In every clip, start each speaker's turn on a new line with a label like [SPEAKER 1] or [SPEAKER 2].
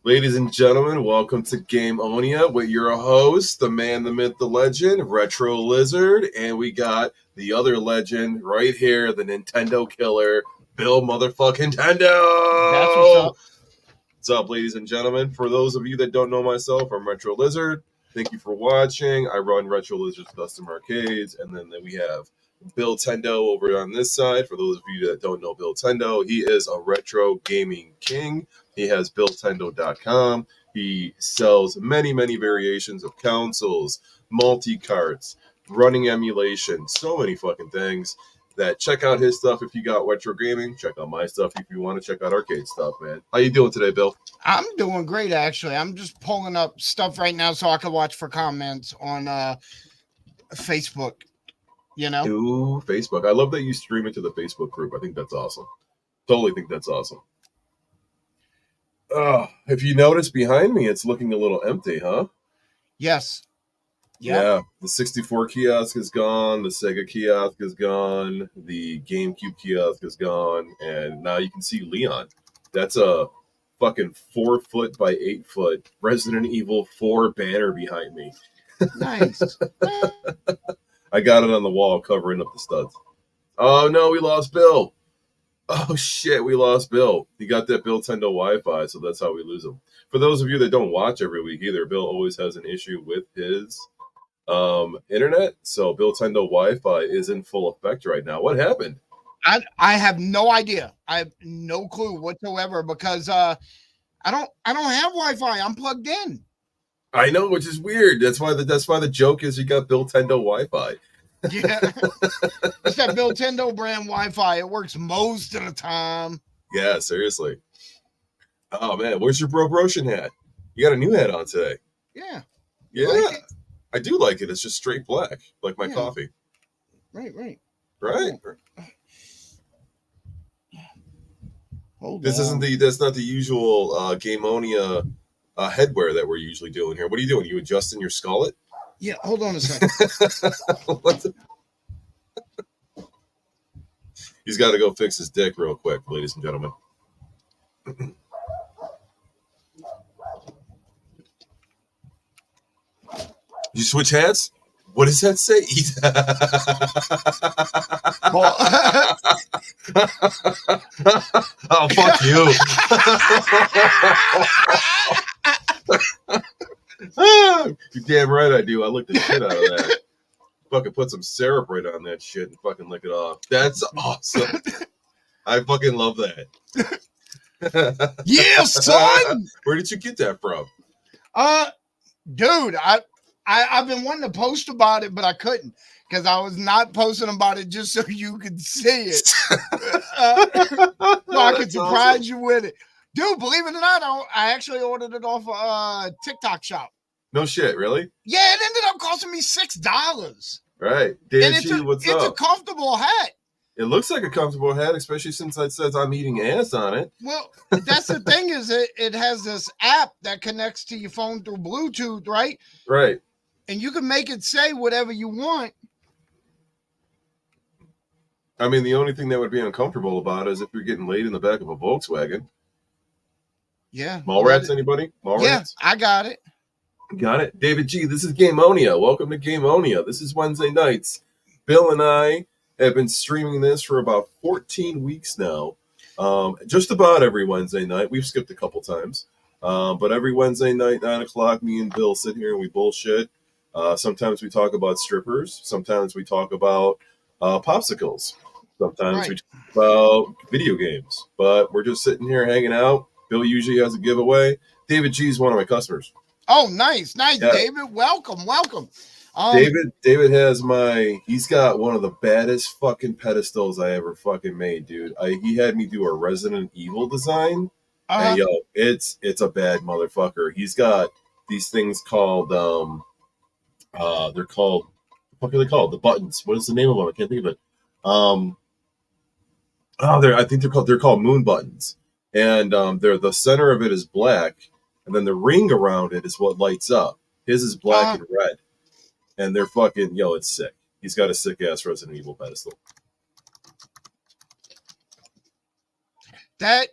[SPEAKER 1] Ladies and gentlemen, welcome to Gameonia with your host, the man, the myth, the legend, Retro Lizard, and we got the other legend right here, the Nintendo killer, Bill motherfucking Tendo.
[SPEAKER 2] That's what's up.
[SPEAKER 1] What's up, ladies and gentlemen? For those of you that don't know myself, I'm Retro Lizard. Thank you for watching. I run Retro Lizard's Custom Arcades, and then we have Bill Tendo over on this side. For those of you that don't know Bill Tendo, he is a retro gaming king. He has BillTendo.com. He sells many variations of consoles, multi-carts, running emulation, so many fucking things. That check out his stuff if you got retro gaming. Check out my stuff if you want to check out arcade stuff, man. How you doing today, Bill?
[SPEAKER 2] I'm doing great, actually. I'm just pulling up stuff right now so I can watch for comments on Facebook. You know?
[SPEAKER 1] Ooh, Facebook. I love that you stream it to the Facebook group. I think that's awesome. Totally think that's awesome. If you notice behind me, it's looking a little empty, huh?
[SPEAKER 2] Yes.
[SPEAKER 1] Yep. Yeah, the 64 kiosk is gone, the Sega kiosk is gone, the GameCube kiosk is gone, and now you can see Leon. That's a fucking 4 foot by 8 foot Resident Evil 4 banner behind me.
[SPEAKER 2] Nice.
[SPEAKER 1] I got it on the wall covering up the studs. Oh no, we lost Bill. Oh shit, we lost Bill. He got that Bill Tendo Wi-Fi, so that's how we lose him. For those of you that don't watch every week either, Bill always has an issue with his internet. So Bill Tendo Wi-Fi is in full effect right now. What happened?
[SPEAKER 2] I have no idea. I have no clue whatsoever because I don't have Wi-Fi. I'm plugged in.
[SPEAKER 1] I know, which is weird. That's why the joke is you got Bill Tendo Wi-Fi.
[SPEAKER 2] Yeah. It's that Bill Tendo brand Wi-Fi. It works most of the time.
[SPEAKER 1] Yeah, seriously. Oh man, where's your Bro Broshin hat? You got a new hat on today.
[SPEAKER 2] Yeah.
[SPEAKER 1] Yeah. Like it? I do like it. It's just straight black, like my coffee.
[SPEAKER 2] Right.
[SPEAKER 1] Right.
[SPEAKER 2] Hold
[SPEAKER 1] That's not the usual Gameonia headwear that we're usually doing here. What are you doing? You adjusting your skullet?
[SPEAKER 2] Yeah, hold on a second.
[SPEAKER 1] He's got to go fix his dick real quick, ladies and gentlemen. You switch hats? What does that say? Oh, fuck you. You're damn right I do. I licked the shit out of that. Fucking put some syrup right on that shit and fucking lick it off. That's awesome. I fucking love that.
[SPEAKER 2] Yeah, son!
[SPEAKER 1] Where did you get that from?
[SPEAKER 2] Dude, I've been wanting to post about it, but I couldn't because I was not posting about it just so you could see it. So I could surprise you with it. Dude, believe it or not, I actually ordered it off a TikTok shop.
[SPEAKER 1] No shit, really?
[SPEAKER 2] Yeah, it ended up costing me $6.
[SPEAKER 1] Right. David G, what's up?
[SPEAKER 2] It's a comfortable hat.
[SPEAKER 1] It looks like a comfortable hat, especially since it says I'm eating ass on it.
[SPEAKER 2] Well, that's the thing is it has this app that connects to your phone through Bluetooth, right?
[SPEAKER 1] Right.
[SPEAKER 2] And you can make it say whatever you want.
[SPEAKER 1] I mean, the only thing that would be uncomfortable about it is if you're getting laid in the back of a Volkswagen.
[SPEAKER 2] Yeah.
[SPEAKER 1] Mallrats, anybody? Mallrats?
[SPEAKER 2] Yeah, I got it.
[SPEAKER 1] Got it. David G, this is Gameonia. Welcome to Gameonia. This is Wednesday nights. Bill and I have been streaming this for about 14 weeks now. Just about every Wednesday night. We've skipped a couple times. But every Wednesday night, 9 o'clock, me and Bill sit here and we bullshit. Sometimes we talk about strippers. Sometimes we talk about popsicles. Sometimes we talk about video games. But we're just sitting here hanging out. Bill usually has a giveaway. David G is one of my customers.
[SPEAKER 2] Oh, nice. Yeah. David. Welcome.
[SPEAKER 1] David has he's got one of the baddest fucking pedestals I ever fucking made, dude. He had me do a Resident Evil design. And yo, it's a bad motherfucker. He's got these things called they're called, what are they called? The buttons. What is the name of them? I can't think of it. I think they're called moon buttons. And they're the center of it is black, and then the ring around it is what lights up. His is black and red. And they're fucking, it's sick. He's got a sick ass Resident Evil pedestal.
[SPEAKER 2] That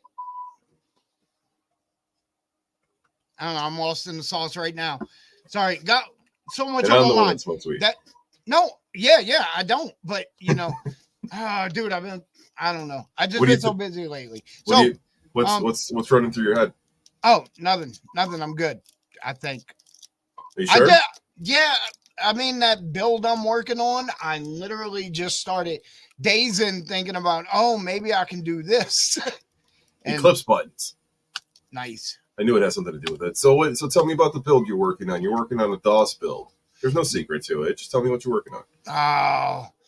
[SPEAKER 2] I don't know. I'm lost in the sauce right now. Sorry, got so much
[SPEAKER 1] And
[SPEAKER 2] on
[SPEAKER 1] I'm
[SPEAKER 2] my
[SPEAKER 1] the one
[SPEAKER 2] mind.
[SPEAKER 1] that smokes weed.
[SPEAKER 2] No, yeah, I don't. But dude, I don't know. I just
[SPEAKER 1] What do you
[SPEAKER 2] been so busy lately.
[SPEAKER 1] What's running through your head?
[SPEAKER 2] Oh, nothing. I'm good. I think.
[SPEAKER 1] Are you sure?
[SPEAKER 2] Yeah. I mean, that build I'm working on, I literally just started days in thinking about, oh, maybe I can do this. And
[SPEAKER 1] Eclipse buttons.
[SPEAKER 2] nice.
[SPEAKER 1] I knew it had something to do with it. So tell me about the build you're working on. You're working on a DOS build. There's no secret to it. Just tell me what you're working on.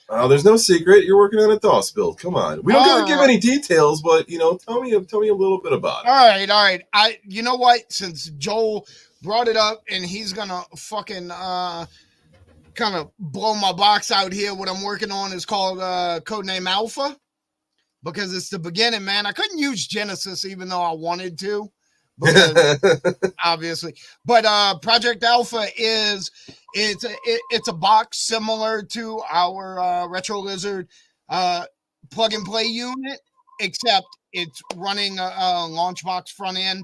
[SPEAKER 2] Oh,
[SPEAKER 1] There's no secret. You're working on a DOS build. Come on. We don't gotta give any details, but tell me a little bit about it.
[SPEAKER 2] All right. You know what? Since Joel brought it up and he's gonna fucking kind of blow my box out here, what I'm working on is called Codename Alpha, because it's the beginning, man. I couldn't use Genesis even though I wanted to, because obviously. But Project Alpha it's a box similar to our Retro Lizard plug and play unit, except it's running a launch box front end,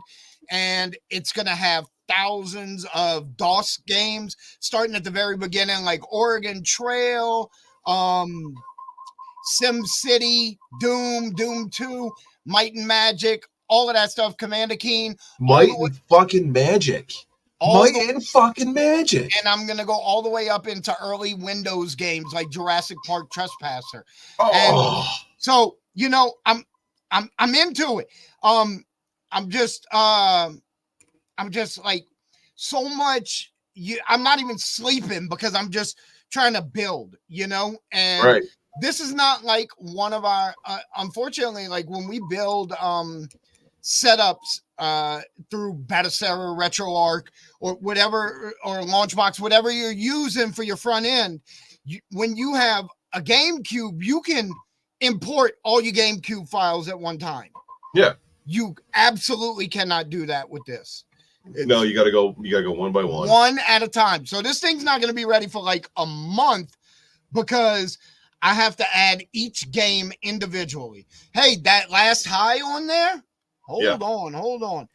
[SPEAKER 2] and it's going to have thousands of DOS games starting at the very beginning, like Oregon Trail, Sim City, Doom 2, Might and Magic, all of that stuff, Commander Keen.
[SPEAKER 1] Might and fucking Magic. And
[SPEAKER 2] I'm going to go all the way up into early Windows games like Jurassic Park Trespasser.
[SPEAKER 1] Oh.
[SPEAKER 2] And so, I'm into it. I'm just like so much. I'm not even sleeping because I'm just trying to build, and
[SPEAKER 1] right.
[SPEAKER 2] This is not like one of our, unfortunately, like when we build setups through Batacera, RetroArch, or whatever, or Launchbox, whatever you're using for your front end, when you have a GameCube, you can import all your GameCube files at one time.
[SPEAKER 1] Yeah.
[SPEAKER 2] You absolutely cannot do that with this.
[SPEAKER 1] No, you gotta go one by one.
[SPEAKER 2] One at a time. So this thing's not going to be ready for like a month because I have to add each game individually. Hey, that last high on there? Hold on.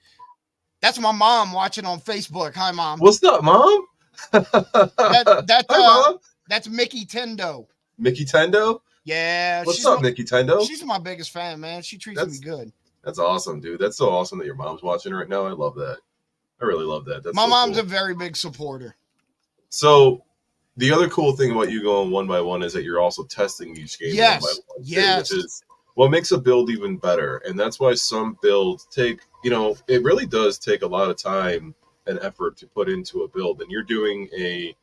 [SPEAKER 2] That's my mom watching on Facebook. Hi, Mom.
[SPEAKER 1] What's up, Mom?
[SPEAKER 2] Hi,
[SPEAKER 1] Mom.
[SPEAKER 2] That's Mickey Tendo.
[SPEAKER 1] Mickey Tendo?
[SPEAKER 2] Yeah.
[SPEAKER 1] What's up, Mickey Tendo?
[SPEAKER 2] She's my biggest fan, man. She treats me good.
[SPEAKER 1] That's awesome, dude. That's so awesome that your mom's watching right now. I love that. I really love that. That's
[SPEAKER 2] my mom's
[SPEAKER 1] cool.
[SPEAKER 2] A very big supporter.
[SPEAKER 1] So the other cool thing about you going one by one is that you're also testing each game one by one.
[SPEAKER 2] Yes.
[SPEAKER 1] Which is what makes a build even better. And that's why some builds take, it really does take a lot of time and effort to put into a build. And you're doing a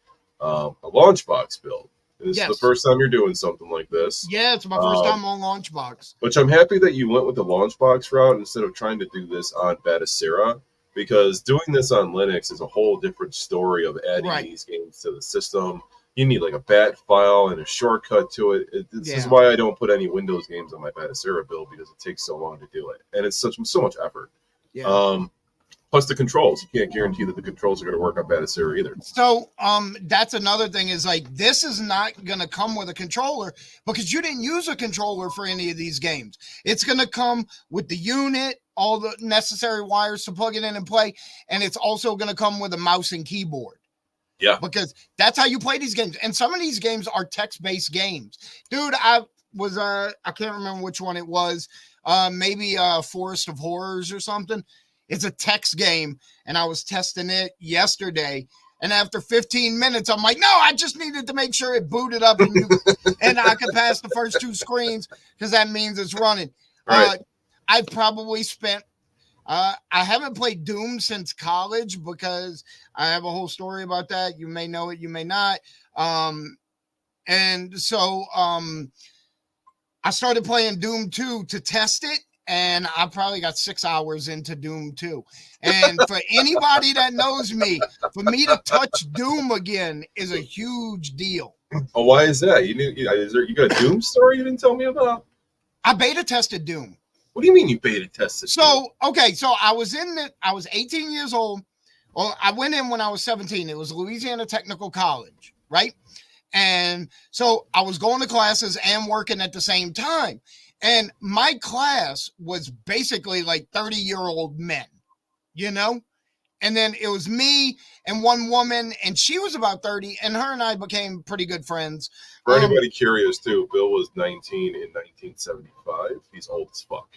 [SPEAKER 1] launch box build. This is the first time you're doing something like this.
[SPEAKER 2] Yeah, it's my first time on Launchbox.
[SPEAKER 1] Which I'm happy that you went with the Launchbox route instead of trying to do this on Batacera, because doing this on Linux is a whole different story of adding these games to the system. You need like a bat file and a shortcut to it. This is why I don't put any Windows games on my Batacera build, because it takes so long to do it. And it's so much effort.
[SPEAKER 2] Yeah.
[SPEAKER 1] Plus the controls. You can't guarantee that the controls are going to work on Batacera either.
[SPEAKER 2] So that's another thing, is like, this is not going to come with a controller because you didn't use a controller for any of these games. It's going to come with the unit, all the necessary wires to plug it in and play. And it's also going to come with a mouse and keyboard.
[SPEAKER 1] Yeah.
[SPEAKER 2] Because that's how you play these games. And some of these games are text-based games. Dude, I can't remember which one it was. Maybe Forest of Horrors or something. It's a text game, and I was testing it yesterday. And after 15 minutes, I'm like, no, I just needed to make sure it booted up and I could pass the first two screens because that means it's running.
[SPEAKER 1] Right.
[SPEAKER 2] I probably spent, I haven't played Doom since college because I have a whole story about that. You may know it, you may not. And so I started playing Doom 2 to test it. And I probably got 6 hours into Doom 2. And for anybody that knows me, for me to touch Doom again is a huge deal.
[SPEAKER 1] Oh, why is that? You got a Doom story you didn't tell me about?
[SPEAKER 2] I beta tested Doom.
[SPEAKER 1] What do you mean you beta tested Doom?
[SPEAKER 2] So I was 18 years old. Well, I went in when I was 17. It was Louisiana Technical College, right? And so I was going to classes and working at the same time. And my class was basically like 30-year-old men, and then it was me and one woman, and she was about 30, and her and I became pretty good friends.
[SPEAKER 1] For anybody curious, too, Bill was 19 in 1975. He's old as fuck.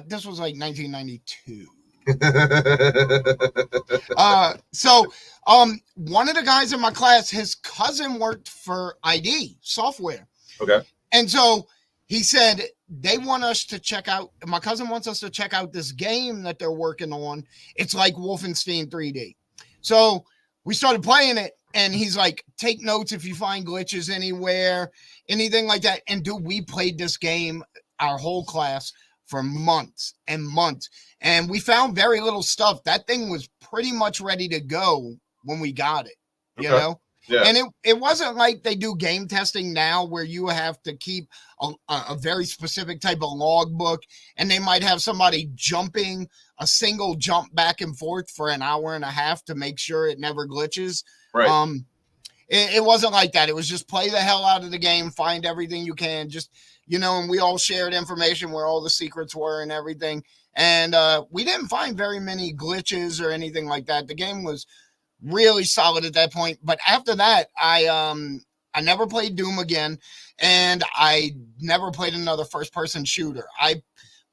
[SPEAKER 2] This was like 1992. One of the guys in my class, his cousin worked for ID software.
[SPEAKER 1] Okay.
[SPEAKER 2] And so he said they want us to check out, my cousin wants us to check out this game that they're working on. It's like Wolfenstein 3D. So we started playing it, and he's like, take notes if you find glitches anywhere, anything like that. And dude, we played this game, our whole class, for months and months. And we found very little stuff. That thing was pretty much ready to go when we got it, you know? Yeah. And it wasn't like they do game testing now where you have to keep a very specific type of logbook, and they might have somebody jumping a single jump back and forth for an hour and a half to make sure it never glitches.
[SPEAKER 1] Right.
[SPEAKER 2] It wasn't like that. It was just play the hell out of the game, find everything you can, just, you know, and we all shared information where all the secrets were and everything. And we didn't find very many glitches or anything like that. The game was really solid at that point. But after that, I never played Doom again, and I never played another first-person shooter. I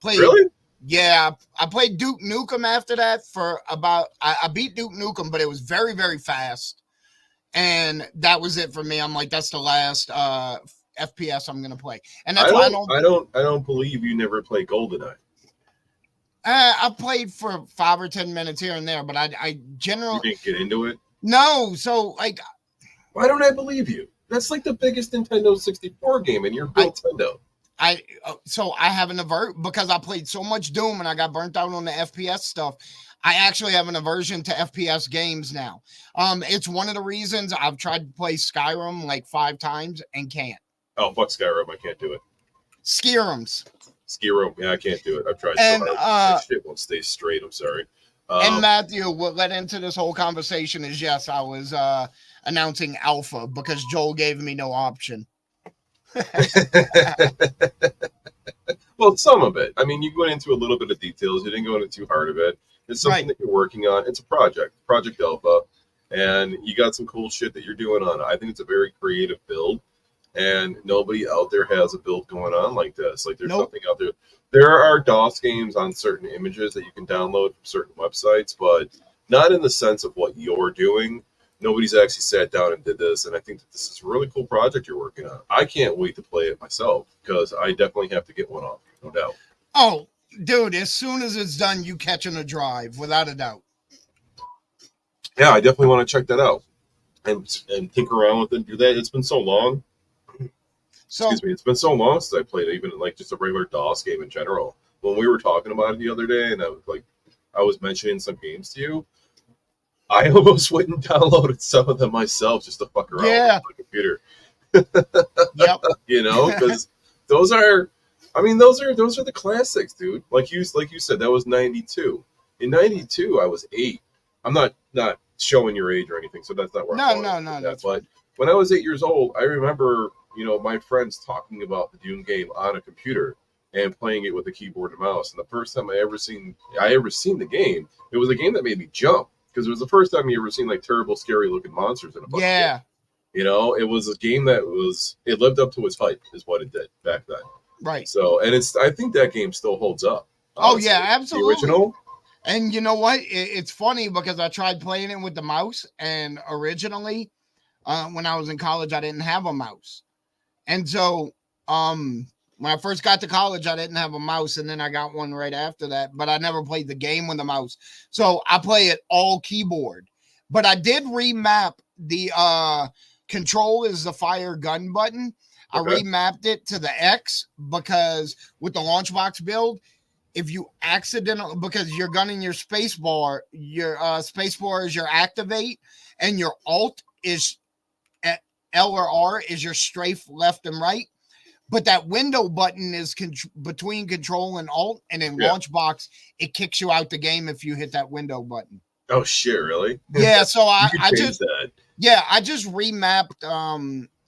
[SPEAKER 2] played...
[SPEAKER 1] Really?
[SPEAKER 2] Yeah, I played Duke Nukem after that for about... I beat Duke Nukem, but it was very, very fast. And that was it for me. I'm like, that's the last FPS I'm going to play. And that's
[SPEAKER 1] I don't believe you never played GoldenEye.
[SPEAKER 2] I played for 5 or 10 minutes here and there, but I generally...
[SPEAKER 1] You didn't get into it?
[SPEAKER 2] No, so, like...
[SPEAKER 1] Why don't I believe you? That's like the biggest Nintendo 64 game, and you're Nintendo.
[SPEAKER 2] So I have an because I played so much Doom and I got burnt out on the FPS stuff. I actually have an aversion to FPS games now. It's one of the reasons I've tried to play Skyrim like 5 times and can't.
[SPEAKER 1] Oh, fuck Skyrim. I can't do it.
[SPEAKER 2] Skyrims.
[SPEAKER 1] Skyrim. Yeah, I can't do it. I've tried so hard. That shit won't stay straight. I'm sorry.
[SPEAKER 2] And Matthew, what led into this whole conversation is, yes, I was announcing alpha because Joel gave me no option.
[SPEAKER 1] Well, some of it. I mean, you went into a little bit of details. You didn't go into too hard of it. It's something that you're working on. It's a Project Alpha, and you got some cool shit that you're doing on it. I think it's a very creative build, and nobody out there has a build going on like this. Like, there's something out there. There are DOS games on certain images that you can download from certain websites, but not in the sense of what you're doing. Nobody's actually sat down and did this, and I think that this is a really cool project you're working on. I can't wait to play it myself, because I definitely have to get one off, no doubt.
[SPEAKER 2] Oh, dude, as soon as it's done, you catching a drive, without a doubt.
[SPEAKER 1] Yeah, I definitely want to check that out and tinker around with it and do that. It's been so long. Excuse me, it's been so long since I played even like just a regular DOS game in general. When we were talking about it the other day, and I was mentioning some games to you, I almost went and downloaded some of them myself just to fuck around with my computer.
[SPEAKER 2] Yep.
[SPEAKER 1] You know, because those are the classics, dude. Like you said, that was 92. In 92, I was 8. I'm not showing your age or anything, so that's not where I'm going.
[SPEAKER 2] No.
[SPEAKER 1] But when I was 8 years old, I remember, my friends talking about the Doom game on a computer and playing it with a keyboard and mouse. And the first time I ever seen the game, it was a game that made me jump, because it was the first time you ever seen like terrible, scary looking monsters in a bunch.
[SPEAKER 2] Yeah.
[SPEAKER 1] It was a game that it lived up to its hype, is what it did back then.
[SPEAKER 2] Right.
[SPEAKER 1] So, and I think that game still holds up.
[SPEAKER 2] Honestly. Oh yeah, absolutely.
[SPEAKER 1] The original.
[SPEAKER 2] And you know what? It's funny because I tried playing it with the mouse, and originally, when I was in college, I didn't have a mouse. And so, when I first got to college, I didn't have a mouse, and then I got one right after that, but I never played the game with the mouse. So I play it all keyboard. But I did remap the control is the fire gun button. Okay. I remapped it to the X because with the launch box build, if you because you're gunning your space bar is your activate, and your alt is L or R is your strafe left and right. But that window button is between control and alt, and in launch box, it kicks you out the game if you hit that window button.
[SPEAKER 1] Oh shit, really?
[SPEAKER 2] Yeah, so I just
[SPEAKER 1] remapped.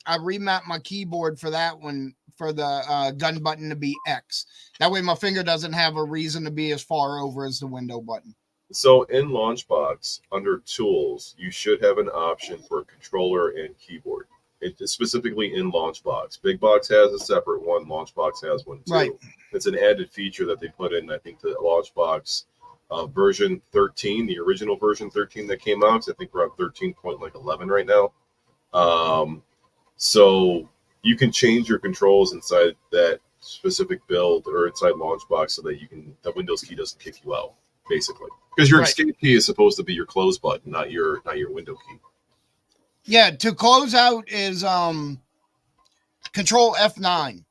[SPEAKER 2] I remapped my keyboard for that one, for the gun button to be X. That way my finger doesn't have a reason to be as far over as the window button.
[SPEAKER 1] So in Launchbox, under Tools, you should have an option for controller and keyboard. It is specifically in Launchbox. Big Box has a separate one. Launchbox has one
[SPEAKER 2] Right.
[SPEAKER 1] too. It's an added feature that they put in. I think the Launchbox version 13, the original version 13 that came out. 'Cause I think we're on 13.11 right now. So you can change your controls inside that specific build or inside Launchbox so that the Windows key doesn't kick you out, basically. Because your
[SPEAKER 2] Right.
[SPEAKER 1] escape key is supposed to be your close button, not your window key.
[SPEAKER 2] Yeah, to close out is Control F9.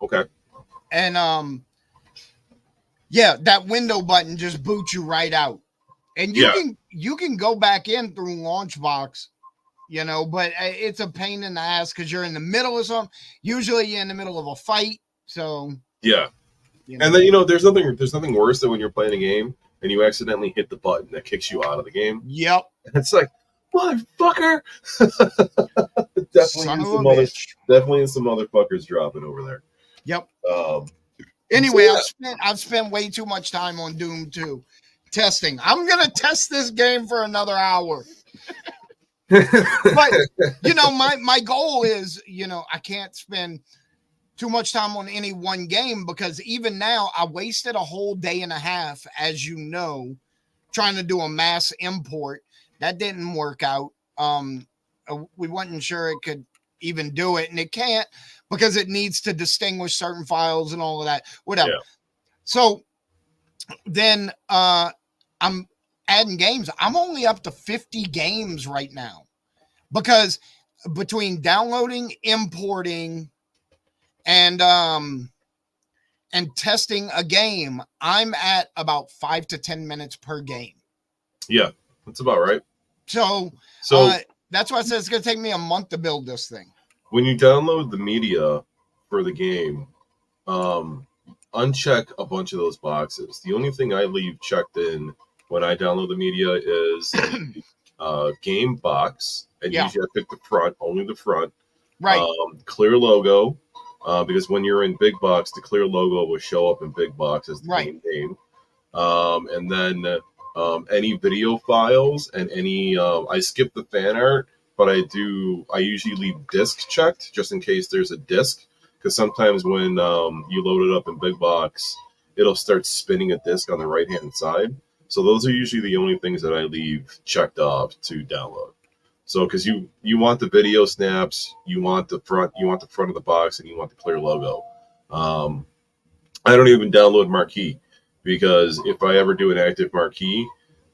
[SPEAKER 1] Okay.
[SPEAKER 2] And yeah, that window button just boots you right out. And you can go back in through Launchbox, but it's a pain in the ass because you're in the middle of something. Usually you're in the middle of a fight. So
[SPEAKER 1] yeah. And then there's nothing worse than when you're playing a game and you accidentally hit the button that kicks you out of the game.
[SPEAKER 2] Yep.
[SPEAKER 1] It's like, motherfucker. Definitely some motherfuckers dropping over there.
[SPEAKER 2] Yep.
[SPEAKER 1] Anyway,
[SPEAKER 2] I've spent way too much time on Doom 2 testing. I'm gonna test this game for another hour. But my goal is, I can't spend too much time on any one game because even now I wasted a whole day and a half, as you know, trying to do a mass import. That didn't work out. We wasn't sure it could even do it, and it can't because it needs to distinguish certain files and all of that. Whatever. Yeah. So then I'm adding games. I'm only up to 50 games right now because between downloading, importing, and testing a game, I'm at about 5 to 10 minutes per game.
[SPEAKER 1] Yeah, that's about right.
[SPEAKER 2] So that's why I said it's going to take me a month to build this thing.
[SPEAKER 1] When you download the media for the game, uncheck a bunch of those boxes. The only thing I leave checked in when I download the media is game box, and usually I pick the front, only the front.
[SPEAKER 2] Right.
[SPEAKER 1] Clear logo, because when you're in big box, the clear logo will show up in big box as the main name. And then any video files and any I skip the fan art, but I usually leave disk checked just in case there's a disk, because sometimes when you load it up in big box, it'll start spinning a disk on the right hand side. So those are usually the only things that I leave checked off to download. So because you want the video snaps, you want the front of the box, and you want the clear logo. I don't even download marquee, because if I ever do an active marquee,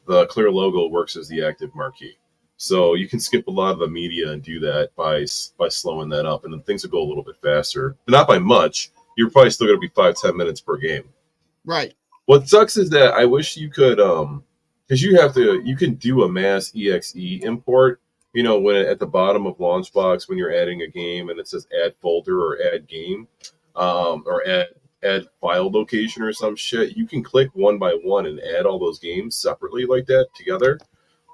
[SPEAKER 1] the clear logo works as the active marquee. So you can skip a lot of the media and do that by slowing that up, and then things will go a little bit faster. But not by much. You're probably still going to be 5-10 minutes per game.
[SPEAKER 2] Right.
[SPEAKER 1] What sucks is that I wish you could, because you can do a mass exe import. When at the bottom of Launchbox, when you're adding a game and it says add folder or add game, or add file location or some shit, you can click one by one and add all those games separately like that together.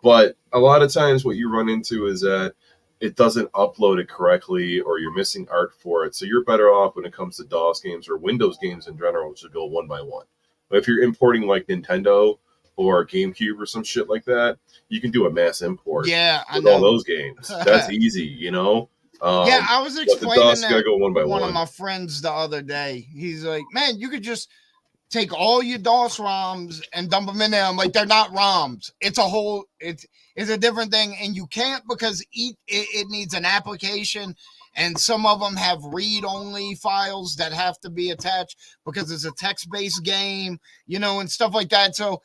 [SPEAKER 1] But a lot of times what you run into is that it doesn't upload it correctly, or you're missing art for it. So you're better off when it comes to DOS games or Windows games in general, which will go one by one. But if you're importing like Nintendo or GameCube or some shit like that, you can do a mass import.
[SPEAKER 2] Yeah,
[SPEAKER 1] with all those games. That's easy,
[SPEAKER 2] I was explaining that
[SPEAKER 1] go one by
[SPEAKER 2] one of my friends the other day. He's like, man, you could just take all your DOS ROMs and dump them in there. I'm like, they're not ROMs. It's a different thing. And you can't, because it needs an application. And some of them have read-only files that have to be attached because it's a text-based game, and stuff like that. So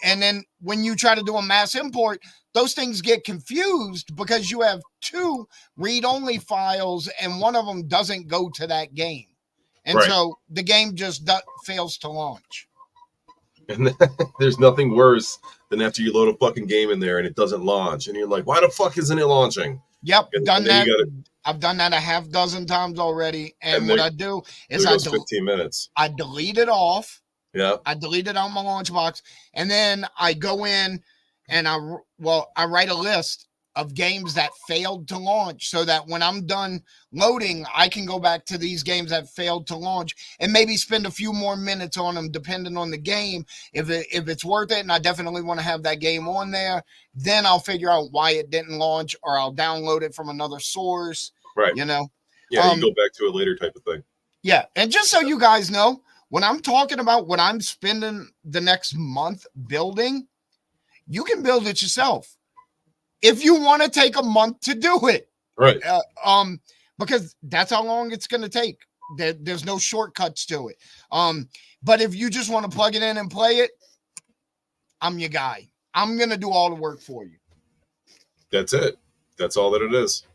[SPEAKER 2] and then when you try to do a mass import, those things get confused because you have two read-only files and one of them doesn't go to that game. And so the game just fails to launch.
[SPEAKER 1] And there's nothing worse than after you load a fucking game in there and it doesn't launch. And you're like, why the fuck isn't it launching?
[SPEAKER 2] Yep, I've done that a half dozen times already. And what I do is
[SPEAKER 1] 15 minutes.
[SPEAKER 2] I delete it off.
[SPEAKER 1] Yeah.
[SPEAKER 2] I delete it on my Launchbox. And then I go in and I write a list of games that failed to launch, so that when I'm done loading, I can go back to these games that failed to launch and maybe spend a few more minutes on them, depending on the game. If it's worth it, and I definitely want to have that game on there, then I'll figure out why it didn't launch, or I'll download it from another source.
[SPEAKER 1] Right.
[SPEAKER 2] You know.
[SPEAKER 1] Yeah, you go back to it later type of thing.
[SPEAKER 2] Yeah, and just so you guys know, when I'm talking about what I'm spending the next month building, you can build it yourself if you want to take a month to do it.
[SPEAKER 1] Right.
[SPEAKER 2] Because that's how long it's going to take. There's no shortcuts to it. But if you just want to plug it in and play it, I'm your guy. I'm going to do all the work for you.
[SPEAKER 1] That's it. That's all that it is.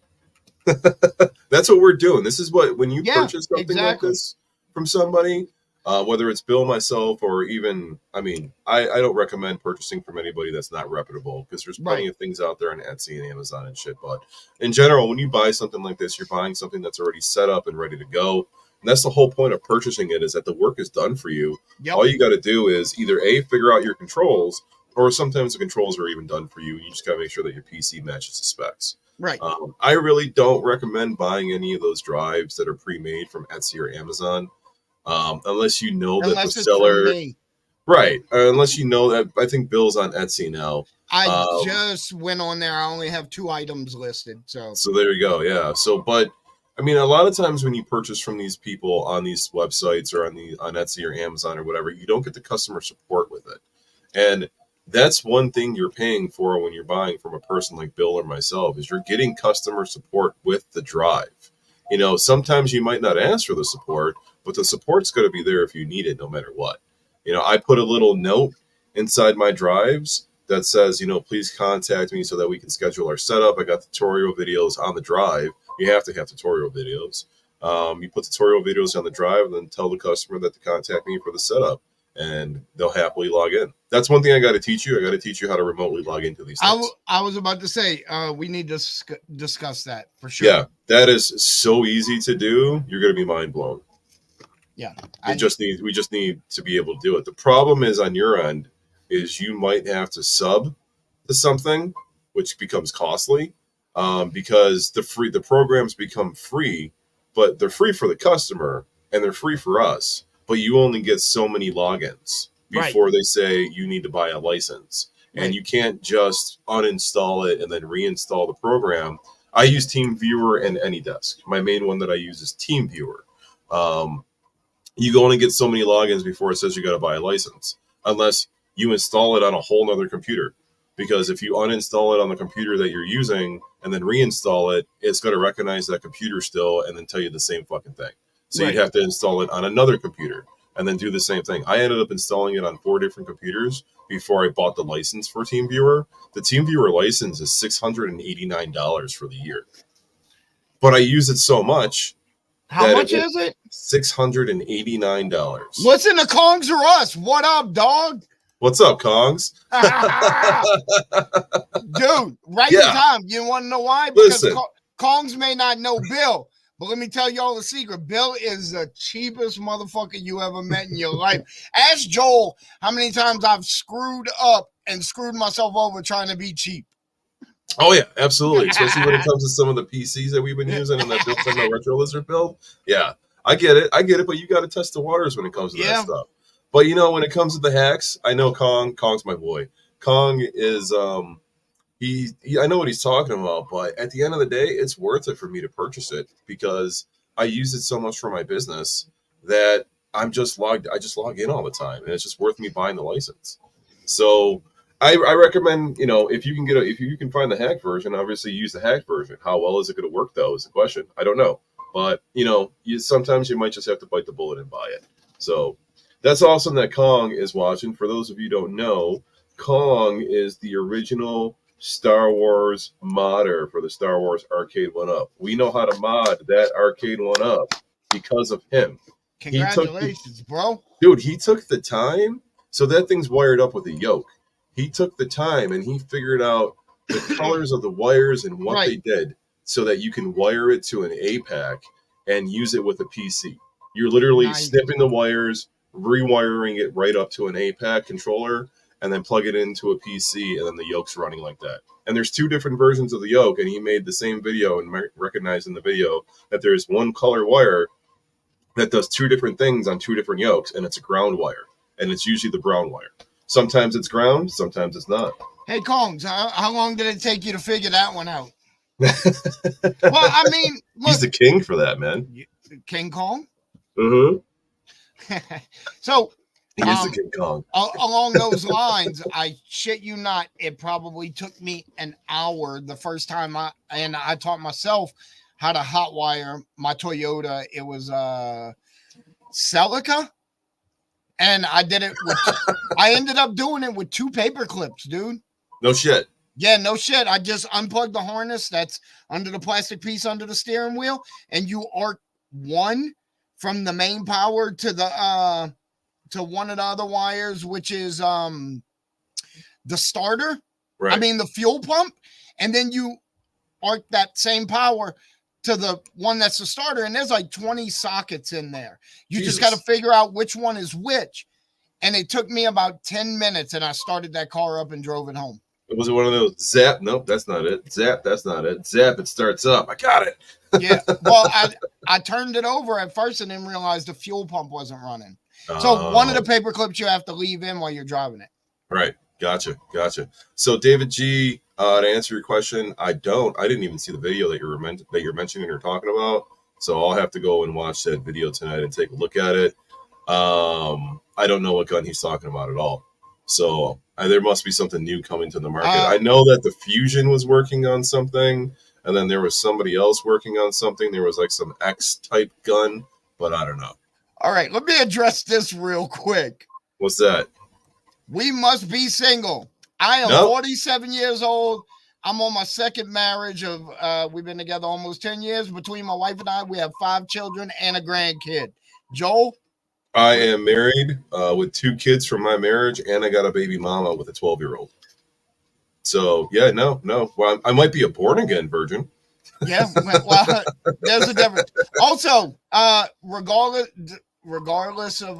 [SPEAKER 1] That's what we're doing. This is what, when you purchase something like this from somebody, whether it's Bill, myself, or even, I mean, I don't recommend purchasing from anybody that's not reputable, because there's plenty of things out there on Etsy and Amazon and shit. But in general, when you buy something like this, you're buying something that's already set up and ready to go. And that's the whole point of purchasing it, is that the work is done for you. Yep. All you got to do is either figure out your controls, or sometimes the controls are even done for you. You just got to make sure that your PC matches the specs.
[SPEAKER 2] Right.
[SPEAKER 1] I really don't recommend buying any of those drives that are pre-made from Etsy or Amazon, unless you know that the seller, right? Unless you know that. I think Bill's on Etsy now.
[SPEAKER 2] I just went on there. I only have 2 items listed. So
[SPEAKER 1] there you go. Yeah. So, but I mean, a lot of times when you purchase from these people on these websites or on Etsy or Amazon or whatever, you don't get the customer support with it, and that's one thing you're paying for when you're buying from a person like Bill or myself, is you're getting customer support with the drive. You know, sometimes you might not ask for the support, but the support's going to be there if you need it, no matter what. You know, I put a little note inside my drives that says, you know, please contact me so that we can schedule our setup. I got tutorial videos on the drive. You have to have tutorial videos. You put tutorial videos on the drive and then tell the customer that to contact me for the setup, and they'll happily log in. That's one thing I got to teach you. I got to teach you how to remotely log into these things.
[SPEAKER 2] I was about to say, we need to discuss that for sure.
[SPEAKER 1] Yeah, that is so easy to do. You're going to be mind blown.
[SPEAKER 2] Yeah.
[SPEAKER 1] We just need to be able to do it. The problem is on your end is you might have to sub to something, which becomes costly, because the programs become free, but they're free for the customer and they're free for us. But you only get so many logins before they say you need to buy a license. And you can't just uninstall it and then reinstall the program. I use TeamViewer and AnyDesk. My main one that I use is TeamViewer. You only get so many logins before it says you got to buy a license, unless you install it on a whole nother computer. Because if you uninstall it on the computer that you're using and then reinstall it, it's going to recognize that computer still and then tell you the same fucking thing. So you'd have to install it on another computer and then do the same thing. I ended up installing it on 4 different computers before I bought the license for TeamViewer. The TeamViewer license is $689 for the year. But I use it so much.
[SPEAKER 2] How much is it?
[SPEAKER 1] $689.
[SPEAKER 2] Listen to Kongs or us. What up, dog?
[SPEAKER 1] What's up, Kongs?
[SPEAKER 2] Dude, right in time. You want to know why? Because Kongs may not know Bill. But let me tell y'all the secret. Bill is the cheapest motherfucker you ever met in your life. Ask Joel how many times I've screwed up and screwed myself over trying to be cheap.
[SPEAKER 1] Oh, yeah, absolutely. Especially when it comes to some of the PCs that we've been using and that built in the Retro Lizard build. Yeah, I get it, but you got to test the waters when it comes to that stuff. But, you know, when it comes to the hacks, I know Kong's my boy. Kong is... I know what he's talking about, but at the end of the day, it's worth it for me to purchase it because I use it so much for my business that I just log in all the time, and it's just worth me buying the license. So I recommend, you know, if you can find the hacked version, obviously use the hacked version. How well is it going to work though is the question. I don't know, but you know, sometimes you might just have to bite the bullet and buy it. So that's awesome that Kong is watching. For those of you who don't know, Kong is the original Star Wars modder for the Star Wars Arcade 1-Up. We know how to mod that Arcade 1-Up because of him.
[SPEAKER 2] Congratulations, bro.
[SPEAKER 1] Dude, he took the time. So that thing's wired up with a yoke. He took the time and he figured out the colors of the wires and what they did so that you can wire it to an APAC and use it with a PC. You're literally snipping the wires, rewiring it right up to an APAC controller, and then plug it into a PC, and then the yoke's running like that. And there's 2 different versions of the yoke, and he made the same video and recognized in the video that there's one color wire that does 2 different things on 2 different yokes, and it's a ground wire, and it's usually the brown wire. Sometimes it's ground, sometimes it's not.
[SPEAKER 2] Hey, Kongs, how long did it take you to figure that one out? Well, I mean, look,
[SPEAKER 1] he's the king for that, man.
[SPEAKER 2] King Kong.
[SPEAKER 1] Mm-hmm.
[SPEAKER 2] So
[SPEAKER 1] he is the King Kong.
[SPEAKER 2] Along those lines, I shit you not, it probably took me an hour the first time I taught myself how to hotwire my Toyota. It was Celica, and I did it with I ended up doing it with 2 paper clips, dude.
[SPEAKER 1] No shit.
[SPEAKER 2] Yeah, no shit. I just unplugged the harness that's under the plastic piece under the steering wheel, and you arc one from the main power to the to one of the other wires, which is the starter.
[SPEAKER 1] Right.
[SPEAKER 2] I mean the fuel pump, and then you arc that same power to the one that's the starter, and there's like 20 sockets in there. You
[SPEAKER 1] Jesus.
[SPEAKER 2] just got to figure out which one is which. And it took me about 10 minutes, and I started that car up and drove it home.
[SPEAKER 1] Was it one of those zap? Nope, that's not it. Zap, that's not it. Zap, it starts up. I got it.
[SPEAKER 2] Yeah. Well, I turned it over at first and didn't realize the fuel pump wasn't running. So one of the paper clips you have to leave in while you're driving it.
[SPEAKER 1] Right. Gotcha. So David G, to answer your question, I didn't even see the video that you're mentioning or talking about. So I'll have to go and watch that video tonight and take a look at it. I don't know what gun he's talking about at all. So there must be something new coming to the market. I know that the Fusion was working on something, and then there was somebody else working on something. There was like some X-type gun, but I don't know.
[SPEAKER 2] All right, let me address this real quick.
[SPEAKER 1] What's that?
[SPEAKER 2] We must be single. I am 47 years old. I'm on my second marriage of, we've been together almost 10 years. Between my wife and I, we have 5 children and a grandkid. Joel?
[SPEAKER 1] I am married with 2 kids from my marriage, and I got a baby mama with a 12-year-old. So, yeah, no. Well, I might be a born-again virgin.
[SPEAKER 2] Yeah, well, there's a difference. Also, regardless of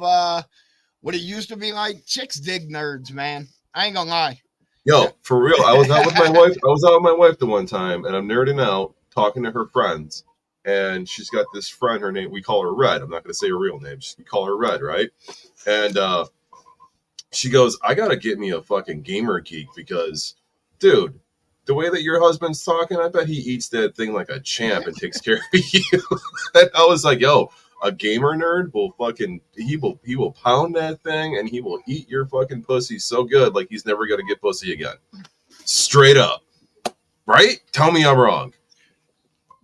[SPEAKER 2] what it used to be like, chicks dig nerds, man. I ain't gonna lie.
[SPEAKER 1] Yo, for real, I was out with my wife. I was out with my wife the one time, and I'm nerding out, talking to her friends. And she's got this friend, her name, we call her Red. I'm not going to say her real name. We call her Red, right? And she goes, I got to get me a fucking gamer geek because, dude, the way that your husband's talking, I bet he eats that thing like a champ and takes care of you. And I was like, yo, a gamer nerd will fucking, he will pound that thing and he will eat your fucking pussy so good like he's never going to get pussy again. Straight up. Right? Tell me I'm wrong.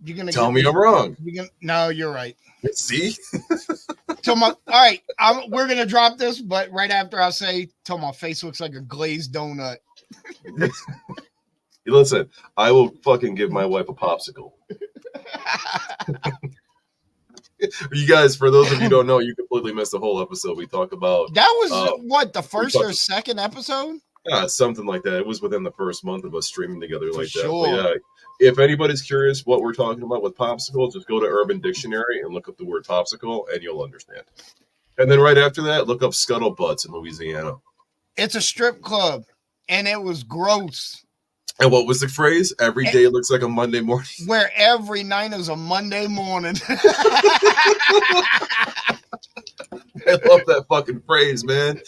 [SPEAKER 2] You're gonna
[SPEAKER 1] tell me I'm wrong.
[SPEAKER 2] No, you're right.
[SPEAKER 1] See?
[SPEAKER 2] All right, we're gonna drop this, but right after I say, till my face looks like a glazed donut.
[SPEAKER 1] Listen, I will fucking give my wife a popsicle. You guys, for those of you who don't know, you completely missed the whole episode. We talk about
[SPEAKER 2] that was the first or second episode?
[SPEAKER 1] Yeah, something like that. It was within the first month of us streaming together like that.
[SPEAKER 2] Sure.
[SPEAKER 1] But yeah, if anybody's curious what we're talking about with popsicle, just go to Urban Dictionary and look up the word popsicle and you'll understand. And then right after that, look up Scuttlebutts in Louisiana.
[SPEAKER 2] It's a strip club, and it was gross.
[SPEAKER 1] And what was the phrase? Every day looks like a Monday morning.
[SPEAKER 2] Where every night is a Monday morning.
[SPEAKER 1] I love that fucking phrase, man.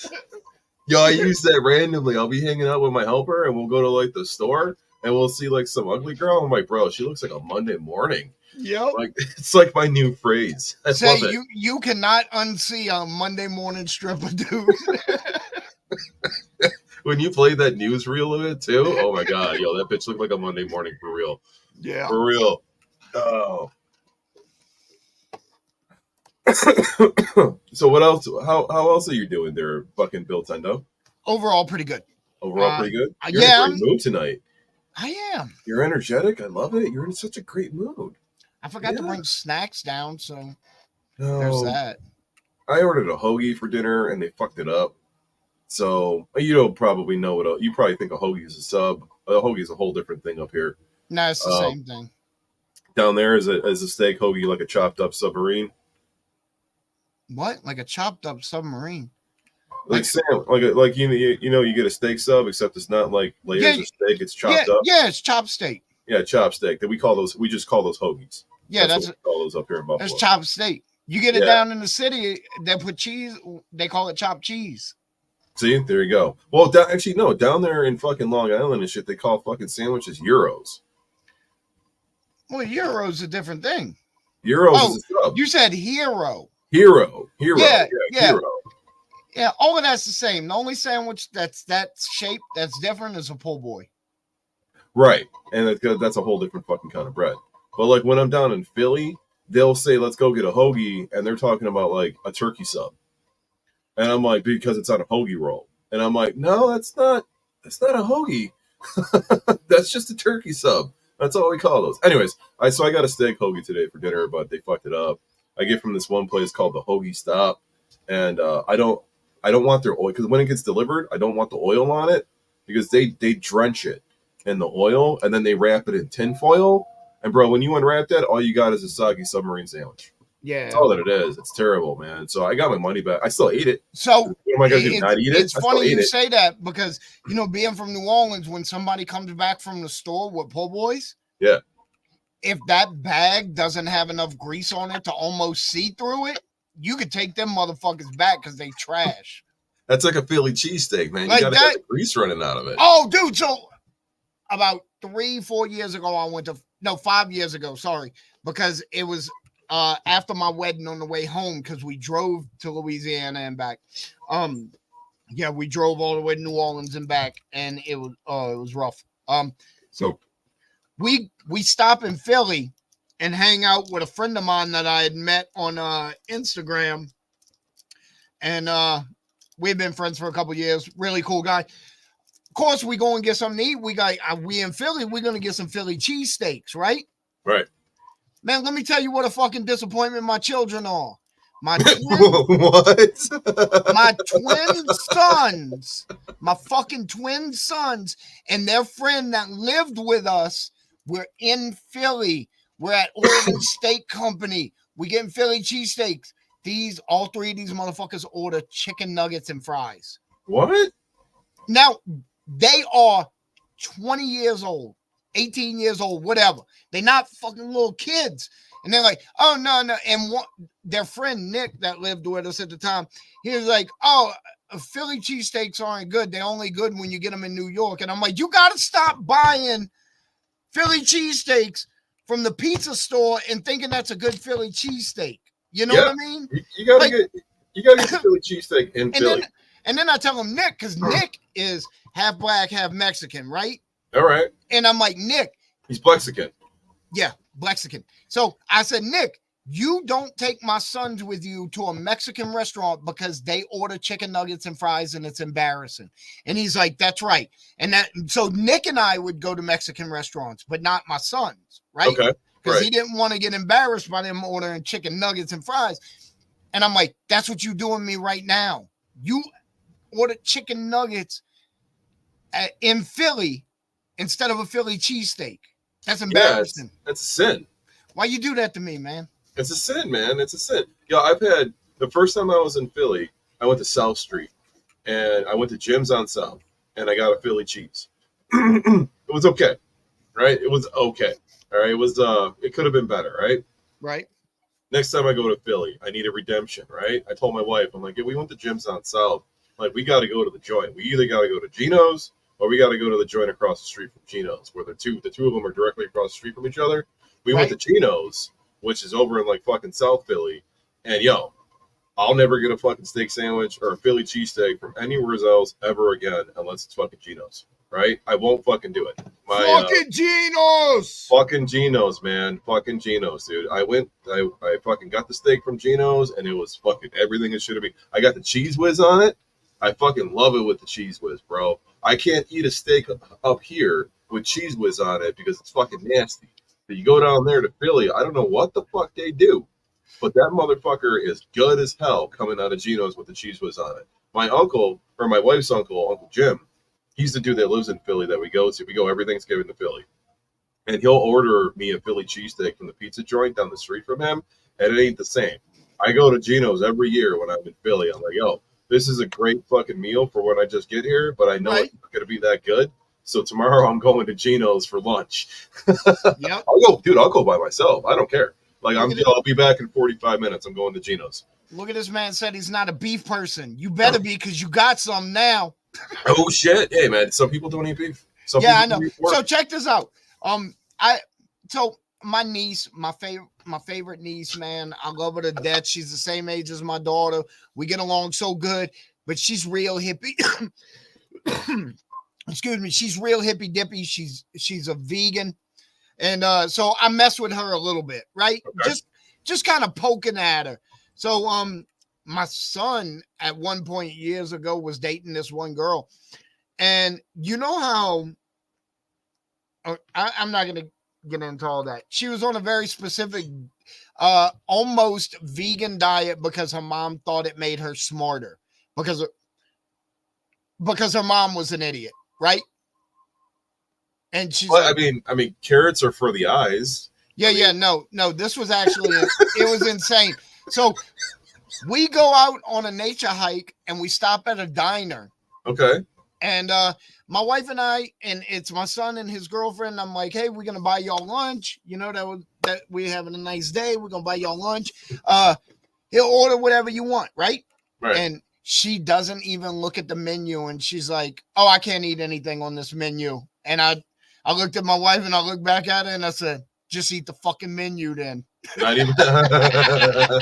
[SPEAKER 1] Yo, I use that randomly. I'll be hanging out with my helper, and we'll go to like the store, and we'll see like some ugly girl. I'm like, bro, she looks like a Monday morning.
[SPEAKER 2] Yep.
[SPEAKER 1] Like it's like my new phrase. I love it.
[SPEAKER 2] You cannot unsee a Monday morning stripper, dude.
[SPEAKER 1] When you played that newsreel of it too, oh my god, yo, that bitch looked like a Monday morning for real.
[SPEAKER 2] Yeah,
[SPEAKER 1] for real. Oh. So what else? How else are you doing there, fucking Bill Tendo?
[SPEAKER 2] Overall, pretty good.
[SPEAKER 1] Overall, pretty good. You're
[SPEAKER 2] in
[SPEAKER 1] a great mood tonight.
[SPEAKER 2] I am.
[SPEAKER 1] You're energetic. I love it. You're in such a great mood.
[SPEAKER 2] I forgot to bring snacks down, so there's that.
[SPEAKER 1] I ordered a hoagie for dinner, and they fucked it up. So you don't probably know what you probably think a hoagie is a sub. A hoagie is a whole different thing up here.
[SPEAKER 2] No, it's the same thing.
[SPEAKER 1] Down there is a steak hoagie, like a chopped up submarine.
[SPEAKER 2] What? Like a chopped up submarine?
[SPEAKER 1] Like you get a steak sub, except it's not like layers of steak; it's chopped up.
[SPEAKER 2] Yeah, it's chopped steak.
[SPEAKER 1] Yeah, chopped steak. That we just call those hoagies.
[SPEAKER 2] Yeah,
[SPEAKER 1] That's what we call those up here in Buffalo.
[SPEAKER 2] That's chopped steak. You get it down in the city, they put cheese. They call it chopped cheese.
[SPEAKER 1] See, there you go. Well, down there in fucking Long Island and shit, they call fucking sandwiches gyros.
[SPEAKER 2] Well, gyro's a different thing.
[SPEAKER 1] Gyros is a sub.
[SPEAKER 2] You said hero.
[SPEAKER 1] Hero.
[SPEAKER 2] Yeah.
[SPEAKER 1] Hero.
[SPEAKER 2] Yeah, all of that's the same. The only sandwich that's that shape that's different is a po' boy.
[SPEAKER 1] Right, and that's a whole different fucking kind of bread. But like when I'm down in Philly, they'll say, "Let's go get a hoagie," and they're talking about like a turkey sub, and I'm like, because it's on a hoagie roll, and I'm like, no, that's not a hoagie, that's just a turkey sub. That's all we call those. Anyways, I got a steak hoagie today for dinner, but they fucked it up. I get from this one place called the Hoagie Stop, and I don't want their oil because when it gets delivered, I don't want the oil on it because they drench it in the oil and then they wrap it in tin foil. And bro, when you unwrap that, all you got is a soggy submarine sandwich.
[SPEAKER 2] Yeah,
[SPEAKER 1] that's all that it is. It's terrible, man. So I got my money back. I still ate it.
[SPEAKER 2] So
[SPEAKER 1] what am I gonna do? Not eat it?
[SPEAKER 2] It's funny you say that because being from New Orleans, when somebody comes back from the store with po' boys,
[SPEAKER 1] yeah,
[SPEAKER 2] if that bag doesn't have enough grease on it to almost see through it, you could take them motherfuckers back because they trash.
[SPEAKER 1] That's like a Philly cheesesteak, man.
[SPEAKER 2] Like
[SPEAKER 1] you gotta get the grease running out of it.
[SPEAKER 2] Oh, dude. So about 3-4 years ago, 5 years ago, sorry, because it was after my wedding on the way home because we drove to Louisiana and back. Yeah, we drove all the way to New Orleans and back, and it was rough. So we stop in Philly and hang out with a friend of mine that I had met on Instagram, and we've been friends for a couple years. Really cool guy. Of course, we go and get something to eat. We in Philly. We're gonna get some Philly cheesesteaks, right?
[SPEAKER 1] Right.
[SPEAKER 2] Man, let me tell you what a fucking disappointment my children are. My twin sons, my fucking twin sons, and their friend that lived with us. We're in Philly. We're at Oregon Steak Company. We getting Philly cheesesteaks. All three of these motherfuckers order chicken nuggets and fries.
[SPEAKER 1] What?
[SPEAKER 2] Now, they are 20 years old, 18 years old, whatever. They're not fucking little kids. And they're like, oh, no. And their friend Nick that lived with us at the time, he was like, oh, Philly cheesesteaks aren't good. They're only good when you get them in New York. And I'm like, you got to stop buying Philly cheesesteaks from the pizza store and thinking that's a good Philly cheesesteak. You know what I mean?
[SPEAKER 1] You gotta get the Philly cheesesteak in Philly.
[SPEAKER 2] And then I tell him Nick, because Nick is half black, half Mexican, right?
[SPEAKER 1] All right.
[SPEAKER 2] And I'm like, Nick.
[SPEAKER 1] He's Blexican.
[SPEAKER 2] Yeah, Blexican. So I said, Nick, you don't take my sons with you to a Mexican restaurant because they order chicken nuggets and fries and it's embarrassing. And he's like, that's right. So Nick and I would go to Mexican restaurants, but not my sons, right?
[SPEAKER 1] Okay.
[SPEAKER 2] Because he didn't want to get embarrassed by them ordering chicken nuggets and fries. And I'm like, that's what you doing me right now. You order chicken nuggets in Philly instead of a Philly cheesesteak. That's embarrassing.
[SPEAKER 1] That's a sin.
[SPEAKER 2] Why you do that to me, man?
[SPEAKER 1] It's a sin, man. It's a sin. Yo, I've had the first time I was in Philly, I went to South Street and I went to Jim's on South and I got a Philly cheese. It was okay, right? It was okay. All right. It could have been better, right?
[SPEAKER 2] Right.
[SPEAKER 1] Next time I go to Philly, I need a redemption, right? I told my wife, I'm like, yeah, we went to Jim's on South. Like, we got to go to the joint. We either got to go to Gino's or we got to go to the joint across the street from Gino's, where the two of them are directly across the street from each other. We went to Gino's, which is over in like fucking South Philly, and yo, I'll never get a fucking steak sandwich or a Philly cheesesteak from anywhere else ever again unless it's fucking Gino's, right? I won't fucking do it.
[SPEAKER 2] Fucking Gino's!
[SPEAKER 1] Fucking Gino's, man. Fucking Gino's, dude. I fucking got the steak from Gino's, and it was fucking everything it should have been. I got the cheese whiz on it. I fucking love it with the cheese whiz, bro. I can't eat a steak up here with cheese whiz on it because it's fucking nasty. But you go down there to Philly, I don't know what the fuck they do, but that motherfucker is good as hell coming out of Gino's with the cheese whiz on it. My uncle, or my wife's uncle, Uncle Jim, he's the dude that lives in Philly that we go to. We go every Thanksgiving to Philly. And he'll order me a Philly cheesesteak from the pizza joint down the street from him, and it ain't the same. I go to Gino's every year when I'm in Philly. I'm like, yo, this is a great fucking meal for when I just get here, but I know
[SPEAKER 2] Right.
[SPEAKER 1] it's not going to be that good. So tomorrow I'm going to Gino's for lunch.
[SPEAKER 2] Yep.
[SPEAKER 1] I'll go by myself. I don't care. Like I'll be back in 45 minutes. I'm going to Gino's.
[SPEAKER 2] Look at this man said he's not a beef person. You better be, because you got some now.
[SPEAKER 1] Oh shit! Hey man, some people don't eat beef. Some
[SPEAKER 2] Yeah, I
[SPEAKER 1] people
[SPEAKER 2] know.
[SPEAKER 1] eat pork.
[SPEAKER 2] So check this out. My niece, my favorite niece, man, I love her to death. She's the same age as my daughter. We get along so good, but she's real hippie. Excuse me, she's real hippy dippy. She's a vegan, and so I mess with her a little bit, right?
[SPEAKER 1] Okay.
[SPEAKER 2] Just kind of poking at her. So my son at one point years ago was dating this one girl, and you know how I'm not gonna get into all that. She was on a very specific, almost vegan diet because her mom thought it made her smarter because her mom was an idiot, right? And she's
[SPEAKER 1] well, like, I mean, carrots are for the eyes.
[SPEAKER 2] No, this was actually it was insane. So we go out on a nature hike and we stop at a diner.
[SPEAKER 1] Okay.
[SPEAKER 2] And my wife and I, and it's my son and his girlfriend. I'm like, hey, we're gonna buy y'all lunch. You know that we're having a nice day. We're gonna buy y'all lunch. He'll order whatever you want, right?
[SPEAKER 1] Right.
[SPEAKER 2] And she doesn't even look at the menu, and she's like, oh, I can't eat anything on this menu. And I looked at my wife and I looked back at her and I said, just eat the fucking menu then.
[SPEAKER 1] Not even. I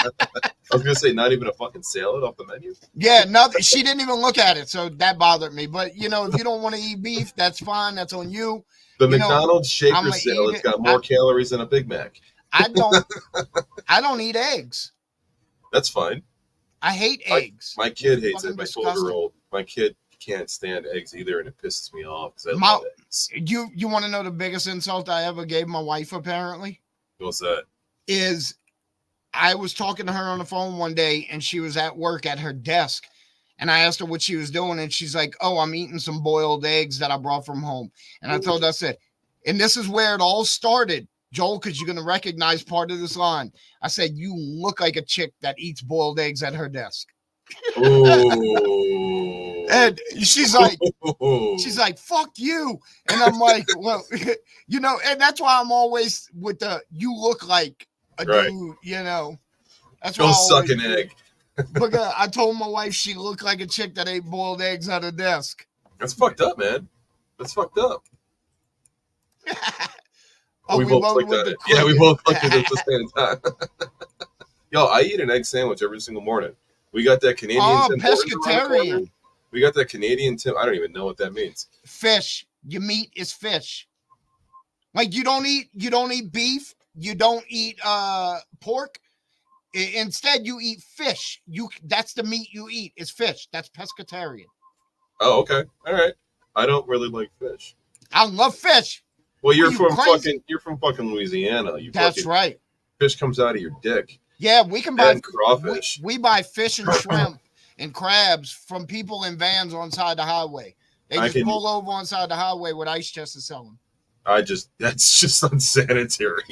[SPEAKER 1] was gonna say, not even a fucking salad off the menu.
[SPEAKER 2] Yeah, nothing. She didn't even look at it, so that bothered me. But you know, if you don't want to eat beef, that's fine. That's on you.
[SPEAKER 1] The McDonald's shaker salad's got more calories than a Big Mac.
[SPEAKER 2] I don't eat eggs.
[SPEAKER 1] That's fine.
[SPEAKER 2] I hate eggs.
[SPEAKER 1] My kid hates it. My 12-year-old. My kid can't stand eggs either, and it pisses me off because I love eggs.
[SPEAKER 2] You want to know the biggest insult I ever gave my wife? Apparently,
[SPEAKER 1] what's that?
[SPEAKER 2] Is I was talking to her on the phone one day, and she was at work at her desk, and I asked her what she was doing, and she's like, "Oh, I'm eating some boiled eggs that I brought from home." And I told her, I said, and this is where it all started, Joel, because you're going to recognize part of this line. I said, "You look like a chick that eats boiled eggs at her desk."
[SPEAKER 1] Ooh.
[SPEAKER 2] And she's like, fuck you. And I'm like, well, you know, and that's why I'm always with the, you look like a dude, you know. That's why
[SPEAKER 1] go suck an egg.
[SPEAKER 2] Because I told my wife she looked like a chick that ate boiled eggs at her desk.
[SPEAKER 1] That's fucked up, man. That's fucked up.
[SPEAKER 2] We both clicked
[SPEAKER 1] on it. Yeah, we both clicked it at the same time. Yo, I eat an egg sandwich every single morning. We got that Canadian Tim
[SPEAKER 2] pescatarian.
[SPEAKER 1] We got that Canadian Tim. I don't even know what that means.
[SPEAKER 2] Fish. Your meat is fish. Like you don't eat beef. You don't eat pork. Instead, you eat fish. That's the meat you eat is fish. That's pescatarian.
[SPEAKER 1] Oh, okay. All right. I don't really like fish.
[SPEAKER 2] I love fish.
[SPEAKER 1] Well, you're from fucking Louisiana.
[SPEAKER 2] That's right.
[SPEAKER 1] Fish comes out of your dick.
[SPEAKER 2] Yeah, we can buy
[SPEAKER 1] crawfish.
[SPEAKER 2] We buy fish and shrimp and crabs from people in vans on side the highway. They just pull over on side the highway with ice chests to sell them.
[SPEAKER 1] That's just unsanitary.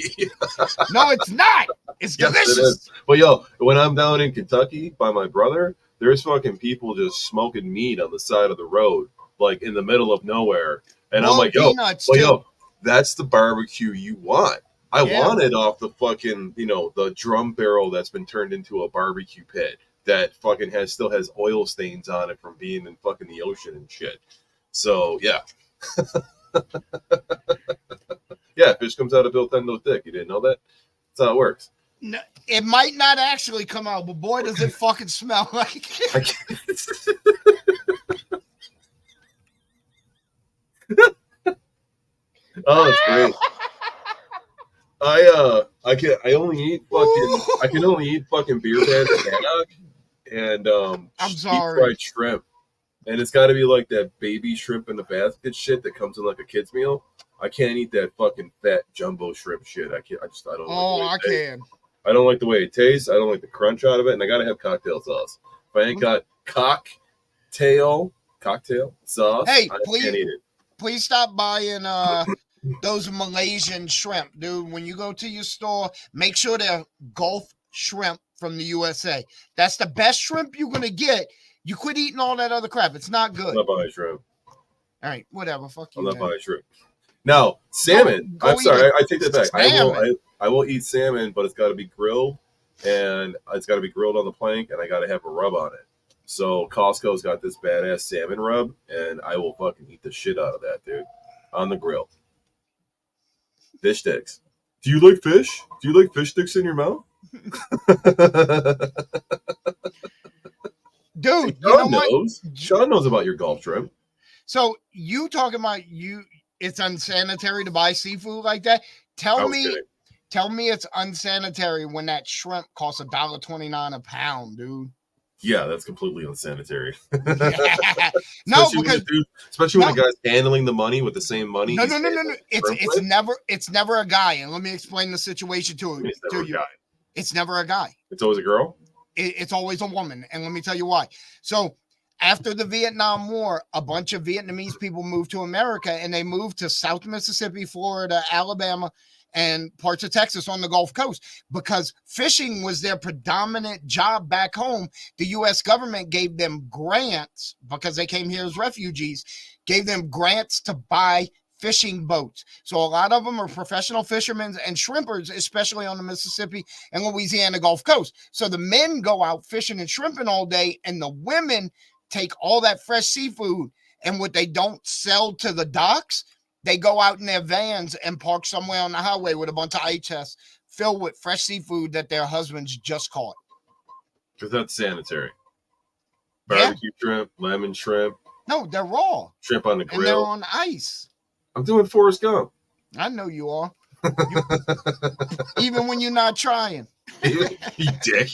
[SPEAKER 2] No, it's not. It's delicious. It is.
[SPEAKER 1] Well, yo, when I'm down in Kentucky by my brother, there's fucking people just smoking meat on the side of the road, like in the middle of nowhere. And I'm like, yo, that's the barbecue you want. I want it off the fucking, the drum barrel that's been turned into a barbecue pit that fucking still has oil stains on it from being in fucking the ocean and shit. So, yeah. Yeah, fish comes out of Bill Tendo's dick. You didn't know that? That's how it works.
[SPEAKER 2] No, it might not actually come out, but boy, does it fucking smell like it.
[SPEAKER 1] Oh, it's great. I can only eat fucking beer pants and deep fried shrimp. And it's got to be like that baby shrimp in the basket shit that comes in like a kid's meal. I can't eat that fucking fat jumbo shrimp shit. I don't.
[SPEAKER 2] I can.
[SPEAKER 1] I don't like the way it tastes. I don't like the crunch out of it, and I gotta have cocktail sauce. If I ain't got cocktail sauce,
[SPEAKER 2] hey,
[SPEAKER 1] I can't eat it.
[SPEAKER 2] Please stop buying those Malaysian shrimp, dude. When you go to your store, make sure they're Gulf shrimp from the USA. That's the best shrimp you're gonna get. You quit eating all that other crap. It's not
[SPEAKER 1] I'm
[SPEAKER 2] good.
[SPEAKER 1] not buying shrimp.
[SPEAKER 2] All right, whatever. Fuck you.
[SPEAKER 1] I'm not
[SPEAKER 2] man.
[SPEAKER 1] buying shrimp. Now, salmon.
[SPEAKER 2] Go
[SPEAKER 1] I'm sorry. I take that back.
[SPEAKER 2] salmon.
[SPEAKER 1] I will eat salmon, but it's got to be grilled, and it's got to be grilled on the plank, and I got to have a rub on it. So Costco's got this badass salmon rub, and I will fucking eat the shit out of that, dude, on the grill. Fish sticks. Do you like fish? Do you like fish sticks in your mouth?
[SPEAKER 2] Dude,
[SPEAKER 1] Sean knows. Sean knows about your Gulf trip.
[SPEAKER 2] So you talking about it's unsanitary to buy seafood like that? Tell me it's unsanitary when that shrimp costs $1.29 a pound, dude.
[SPEAKER 1] Yeah, that's completely unsanitary.
[SPEAKER 2] No,
[SPEAKER 1] especially when a guy's handling the money with the same money.
[SPEAKER 2] No. It's never a guy. And let me explain the situation to you. It's never a guy.
[SPEAKER 1] It's always a girl.
[SPEAKER 2] It's always a woman, and let me tell you why. So after the Vietnam War, a bunch of Vietnamese people moved to America, and they moved to South Mississippi, Florida, Alabama, and parts of Texas on the Gulf Coast because fishing was their predominant job back home. The U.S. government gave them grants because they came here as refugees, gave them grants to buy fishing boats. So a lot of them are professional fishermen and shrimpers, especially on the Mississippi and Louisiana Gulf Coast. So the men go out fishing and shrimping all day, and the women take all that fresh seafood, and what they don't sell to the docks, they go out in their vans and park somewhere on the highway with a bunch of IHS filled with fresh seafood that their husbands just caught.
[SPEAKER 1] Because that's sanitary. Barbecue shrimp, lemon shrimp.
[SPEAKER 2] No, they're raw.
[SPEAKER 1] Shrimp on the grill.
[SPEAKER 2] And they're on ice. I'm
[SPEAKER 1] doing Forrest Gump.
[SPEAKER 2] I know you are. Even when you're not trying.
[SPEAKER 1] You dick.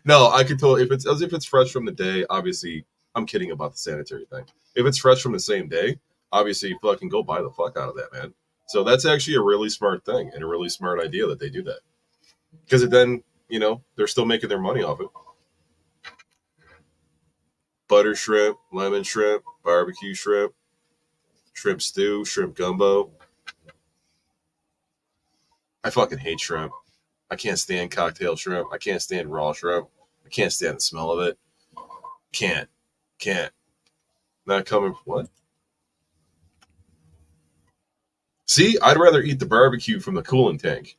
[SPEAKER 1] No, I could tell if it's fresh from the day, obviously. I'm kidding about the sanitary thing. If it's fresh from the same day, obviously fucking go buy the fuck out of that, man. So that's actually a really smart thing and a really smart idea that they do that. Because then, they're still making their money off it. Butter shrimp, lemon shrimp, barbecue shrimp, shrimp stew, shrimp gumbo. I fucking hate shrimp. I can't stand cocktail shrimp. I can't stand raw shrimp. I can't stand the smell of it. Can't. Not coming. What? See, I'd rather eat the barbecue from the cooling tank.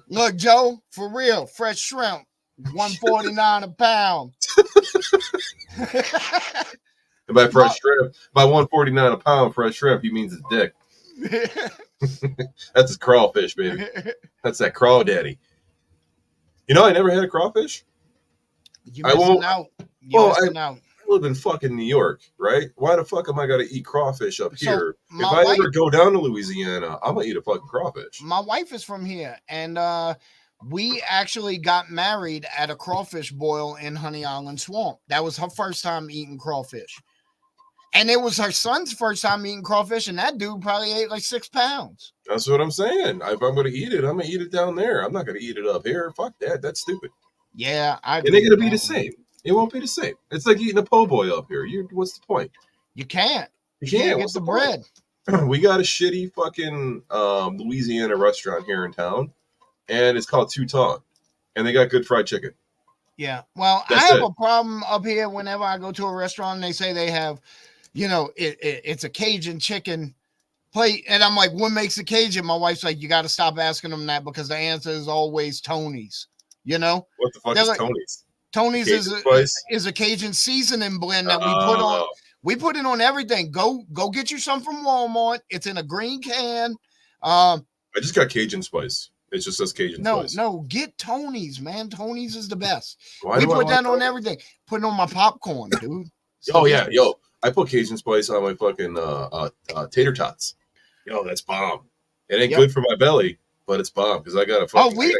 [SPEAKER 2] Look, Joe, for real, fresh shrimp, $1.49 a pound.
[SPEAKER 1] And by fresh shrimp, by $1.49 a pound fresh shrimp, he means his dick. That's his crawfish, baby. That's that crawdaddy. I never had a crawfish.
[SPEAKER 2] You're missing out.
[SPEAKER 1] I live in fucking New York, right? Why the fuck am I going to eat crawfish up here? If I ever go down to Louisiana, I'm going to eat a fucking crawfish.
[SPEAKER 2] My wife is from here, and we actually got married at a crawfish boil in Honey Island Swamp. That was her first time eating crawfish. And it was her son's first time eating crawfish, and that dude probably ate like 6 pounds.
[SPEAKER 1] That's what I'm saying. If I'm going to eat it, I'm going to eat it down there. I'm not going to eat it up here. Fuck that. That's stupid.
[SPEAKER 2] Yeah,
[SPEAKER 1] it ain't going to be the same. It won't be the same. It's like eating a po' boy up here. What's the point?
[SPEAKER 2] You can't.
[SPEAKER 1] You can't
[SPEAKER 2] get the bread.
[SPEAKER 1] We got a shitty fucking Louisiana restaurant here in town, and it's called Two Tongue, and they got good fried chicken.
[SPEAKER 2] Yeah. Well, I have a problem up here whenever I go to a restaurant and they say they have, it's a Cajun chicken plate. And I'm like, what makes a Cajun? My wife's like, you got to stop asking them that because the answer is always Tony's. What
[SPEAKER 1] the fuck is Tony's?
[SPEAKER 2] Tony's is a Cajun seasoning blend that we put on. We put it on everything. Go get you some from Walmart. It's in a green can.
[SPEAKER 1] I just got Cajun spice. It just says Cajun spice.
[SPEAKER 2] No, get Tony's, man. Tony's is the best.
[SPEAKER 1] Why
[SPEAKER 2] we put that on everything. Put it on my popcorn, dude.
[SPEAKER 1] Oh yeah, yo. I put Cajun spice on my fucking tater tots. Yo, that's bomb. It ain't good for my belly, but it's bomb because I got a fucking.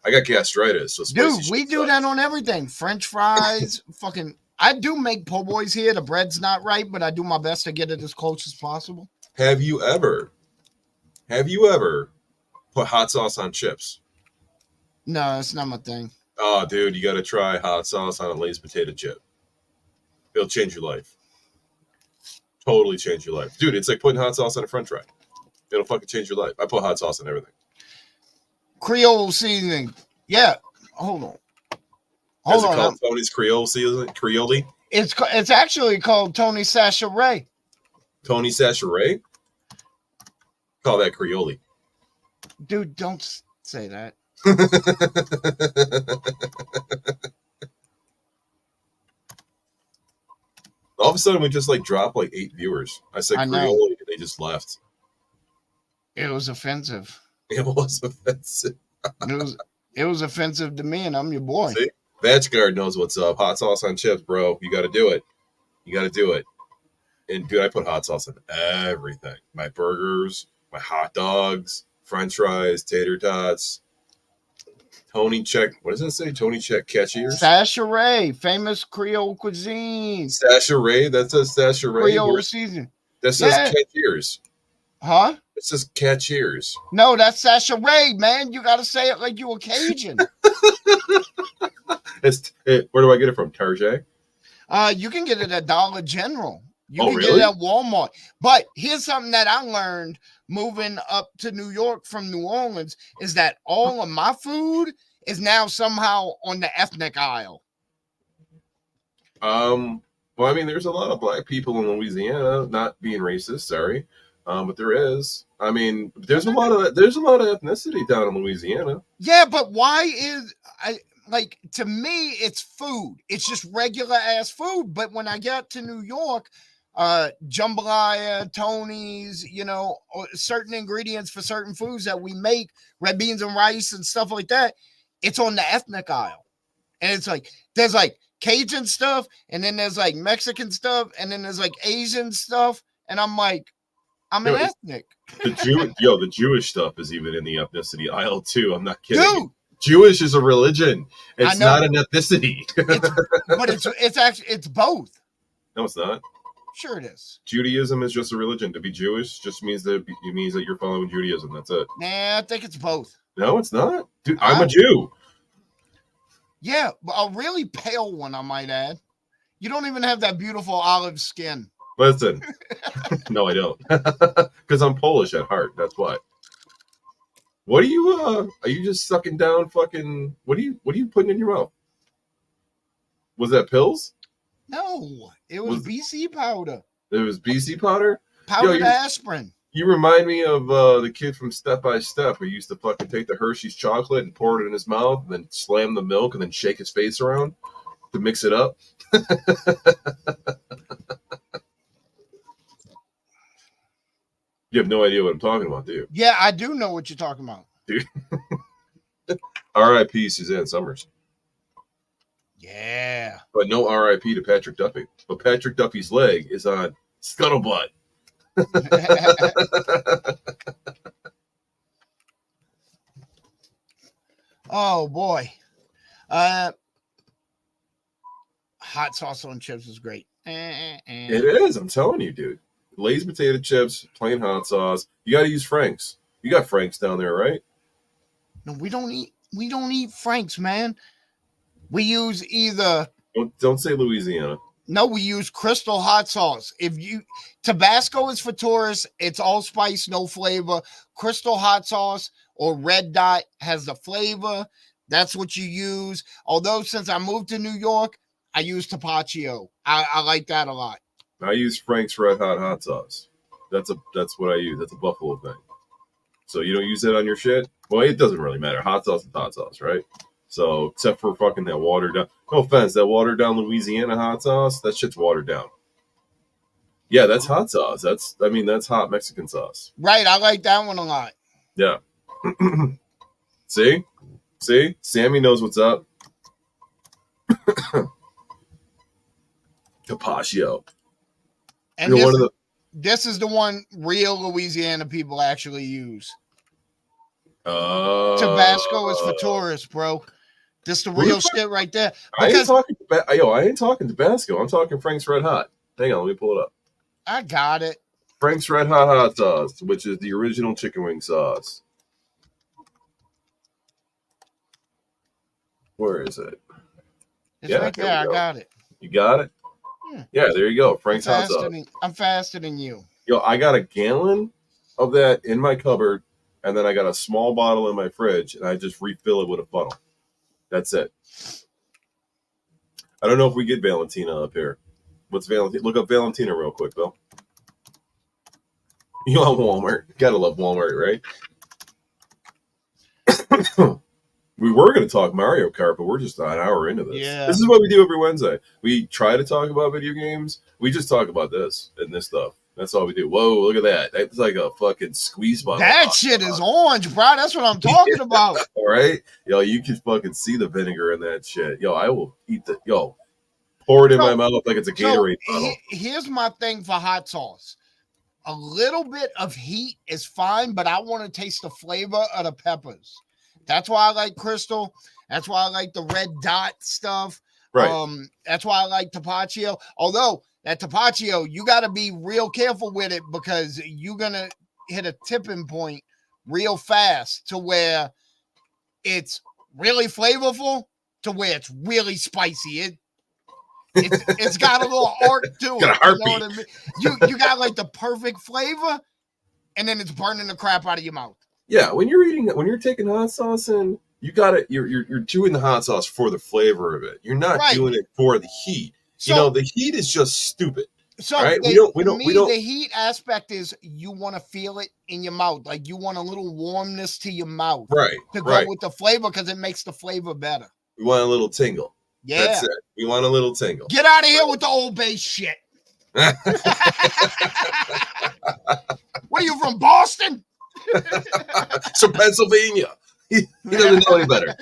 [SPEAKER 1] I got gastritis. So
[SPEAKER 2] dude, we do that on everything. French fries, fucking. I do make po' boys here. The bread's not right, but I do my best to get it as close as possible.
[SPEAKER 1] Have you ever put hot sauce on chips?
[SPEAKER 2] No, it's not my thing.
[SPEAKER 1] Oh, dude, you got to try hot sauce on a Lay's potato chip. It'll change your life. Totally change your life. Dude, it's like putting hot sauce on a french fry. It'll fucking change your life. I put hot sauce on everything.
[SPEAKER 2] Creole seasoning. Yeah. Hold on.
[SPEAKER 1] Is it called Tony's Creole seasoning? Creole?
[SPEAKER 2] It's actually called Tony Sachet.
[SPEAKER 1] Tony Sachet? Call that Creole.
[SPEAKER 2] Dude, don't say that.
[SPEAKER 1] All of a sudden, we just like dropped like 8 viewers. I said Creole, and they just left.
[SPEAKER 2] It was offensive.
[SPEAKER 1] It was offensive.
[SPEAKER 2] It was offensive to me, and I'm your boy.
[SPEAKER 1] See? Batchguard knows what's up. Hot sauce on chips, bro. You got to do it. You got to do it. And dude, I put hot sauce on everything. My burgers, my hot dogs, French fries, tater tots. Tony Check. What does it say? Tony Check Cashiers?
[SPEAKER 2] Sachet, famous Creole cuisine.
[SPEAKER 1] Sachet? That says Sachet.
[SPEAKER 2] Creole season.
[SPEAKER 1] That says Cashiers.
[SPEAKER 2] Huh?
[SPEAKER 1] It says Cashiers.
[SPEAKER 2] No, that's Sachet, man. You got to say it like you a Cajun.
[SPEAKER 1] Where do I get it from? Target?
[SPEAKER 2] You can get it at Dollar General. You can
[SPEAKER 1] really?
[SPEAKER 2] get it at Walmart. But here's something that I learned moving up to New York from New Orleans is that all of my food is now somehow on the ethnic aisle.
[SPEAKER 1] Well, I mean, there's a lot of black people in Louisiana, not being racist, sorry. But there is. I mean, there's a lot of ethnicity down in Louisiana.
[SPEAKER 2] Yeah, but why to me, it's food. It's just regular ass food. But when I get to New York, jambalaya, Tony's, certain ingredients for certain foods that we make, red beans and rice and stuff like that, it's on the ethnic aisle. And it's like, there's like Cajun stuff, and then there's like Mexican stuff, and then there's like Asian stuff. And I'm like, I'm an ethnic.
[SPEAKER 1] The Jewish stuff is even in the ethnicity aisle too. I'm not kidding.
[SPEAKER 2] Dude.
[SPEAKER 1] Jewish is a religion. It's not an ethnicity.
[SPEAKER 2] But it's actually, it's both.
[SPEAKER 1] No, it's not.
[SPEAKER 2] Sure it is.
[SPEAKER 1] Judaism is just a religion. To be Jewish just means that you're following Judaism. That's it.
[SPEAKER 2] Nah, I think it's both.
[SPEAKER 1] No, it's not. Dude, I'm a Jew.
[SPEAKER 2] Yeah, a really pale one, I might add. You don't even have that beautiful olive skin.
[SPEAKER 1] Listen. No, I don't. Because I'm Polish at heart. That's why. What are you just sucking down fucking what are you putting in your mouth? Was that pills?
[SPEAKER 2] No, it was BC powder.
[SPEAKER 1] It was BC powder?
[SPEAKER 2] Powdered aspirin.
[SPEAKER 1] You remind me of the kid from Step by Step who used to fucking take the Hershey's chocolate and pour it in his mouth and then slam the milk and then shake his face around to mix it up. You have no idea what I'm talking about, do you?
[SPEAKER 2] Yeah, I do know what you're talking about.
[SPEAKER 1] Dude. R.I.P. Suzanne Summers.
[SPEAKER 2] Yeah.
[SPEAKER 1] But no R.I.P. to Patrick Duffy. But Patrick Duffy's leg is on Scuttlebutt.
[SPEAKER 2] Oh, boy. Hot sauce on chips is great.
[SPEAKER 1] It is. I'm telling you, dude. Lay's potato chips, plain hot sauce. You got to use Frank's. You got Frank's down there, right?
[SPEAKER 2] No, we don't eat Frank's, man. We use either.
[SPEAKER 1] Don't say Louisiana.
[SPEAKER 2] No, we use Crystal hot sauce. Tabasco is for tourists. It's allspice, no flavor. Crystal hot sauce or Red Dot has the flavor. That's what you use. Although since I moved to New York, I use Tapaccio. I like that a lot.
[SPEAKER 1] I use Frank's Red Hot sauce. That's what I use. That's a Buffalo thing. So you don't use that on your shit? Well, it doesn't really matter. Hot sauce is hot sauce, right? So except for fucking that watered down. No offense, that watered down Louisiana hot sauce, that shit's watered down. Yeah, that's hot sauce. That's hot Mexican sauce.
[SPEAKER 2] Right, I like that one a lot.
[SPEAKER 1] Yeah. See? Sammy knows what's up. Tapaccio.
[SPEAKER 2] And this is the one real Louisiana people actually use. Tabasco is for tourists, bro. This the real shit right there.
[SPEAKER 1] I ain't talking Tabasco. I'm talking Frank's Red Hot. Hang on, let me pull it up.
[SPEAKER 2] I got it.
[SPEAKER 1] Frank's Red Hot sauce, which is the original chicken wing sauce. Where is it?
[SPEAKER 2] It's right there. I got it.
[SPEAKER 1] You got it? Yeah, there you go. Frank's hot sauce.
[SPEAKER 2] I'm faster than you.
[SPEAKER 1] Yo, I got a gallon of that in my cupboard, and then I got a small bottle in my fridge, and I just refill it with a funnel. That's it. I don't know if we get Valentina up here. What's Valentina? Look up Valentina real quick, Bill. You on Walmart? Gotta love Walmart, right? We were going to talk Mario Kart, but we're just an hour into this.
[SPEAKER 2] Yeah.
[SPEAKER 1] This is what we do every Wednesday. We try to talk about video games. We just talk about this and this stuff. That's all we do. Whoa, look at that. That's like a fucking squeeze bottle.
[SPEAKER 2] That shit is orange, bro. That's what I'm talking about.
[SPEAKER 1] All right? Yo, you can fucking see the vinegar in that shit. Yo, I will eat the... Yo, pour it in my mouth like it's a Gatorade bottle.
[SPEAKER 2] Here's my thing for hot sauce. A little bit of heat is fine, but I want to taste the flavor of the peppers. That's why I like Crystal. That's why I like the red dot stuff.
[SPEAKER 1] Right.
[SPEAKER 2] That's why I like Tapaccio. Although that Tapaccio, you got to be real careful with it because you're going to hit a tipping point real fast to where it's really flavorful to where it's really spicy. It's got a little arc to it.
[SPEAKER 1] Got a heartbeat.
[SPEAKER 2] You know what I mean? You got like the perfect flavor, and then it's burning the crap out of your mouth.
[SPEAKER 1] Yeah, when you're taking hot sauce in, you're doing the hot sauce for the flavor of it. You're not doing it for the heat. So, the heat is just stupid.
[SPEAKER 2] So
[SPEAKER 1] right?
[SPEAKER 2] we don't. The heat aspect is you want to feel it in your mouth, like you want a little warmness to your mouth,
[SPEAKER 1] right?
[SPEAKER 2] To go with the flavor because it makes the flavor better.
[SPEAKER 1] We want a little tingle.
[SPEAKER 2] Yeah,
[SPEAKER 1] that's it. We want a little tingle.
[SPEAKER 2] Get out of here with the old base shit. Where you from, Boston?
[SPEAKER 1] It's from Pennsylvania. He doesn't know any better.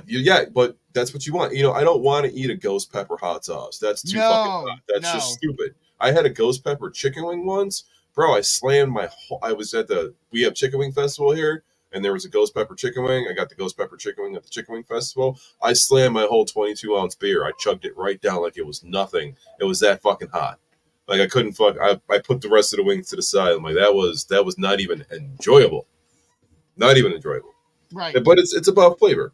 [SPEAKER 1] Yeah, but that's what you want. I don't want to eat a ghost pepper hot sauce. That's too fucking hot. That's just stupid. I had a ghost pepper chicken wing once. Bro, I slammed I was at we have chicken wing festival here, and there was a ghost pepper chicken wing. I got the ghost pepper chicken wing at the chicken wing festival. I slammed my whole 22-ounce beer. I chugged it right down like it was nothing. It was that fucking hot. Like I couldn't I put the rest of the wings to the side. I'm like, that was not even enjoyable. Not even enjoyable.
[SPEAKER 2] Right.
[SPEAKER 1] But it's about flavor.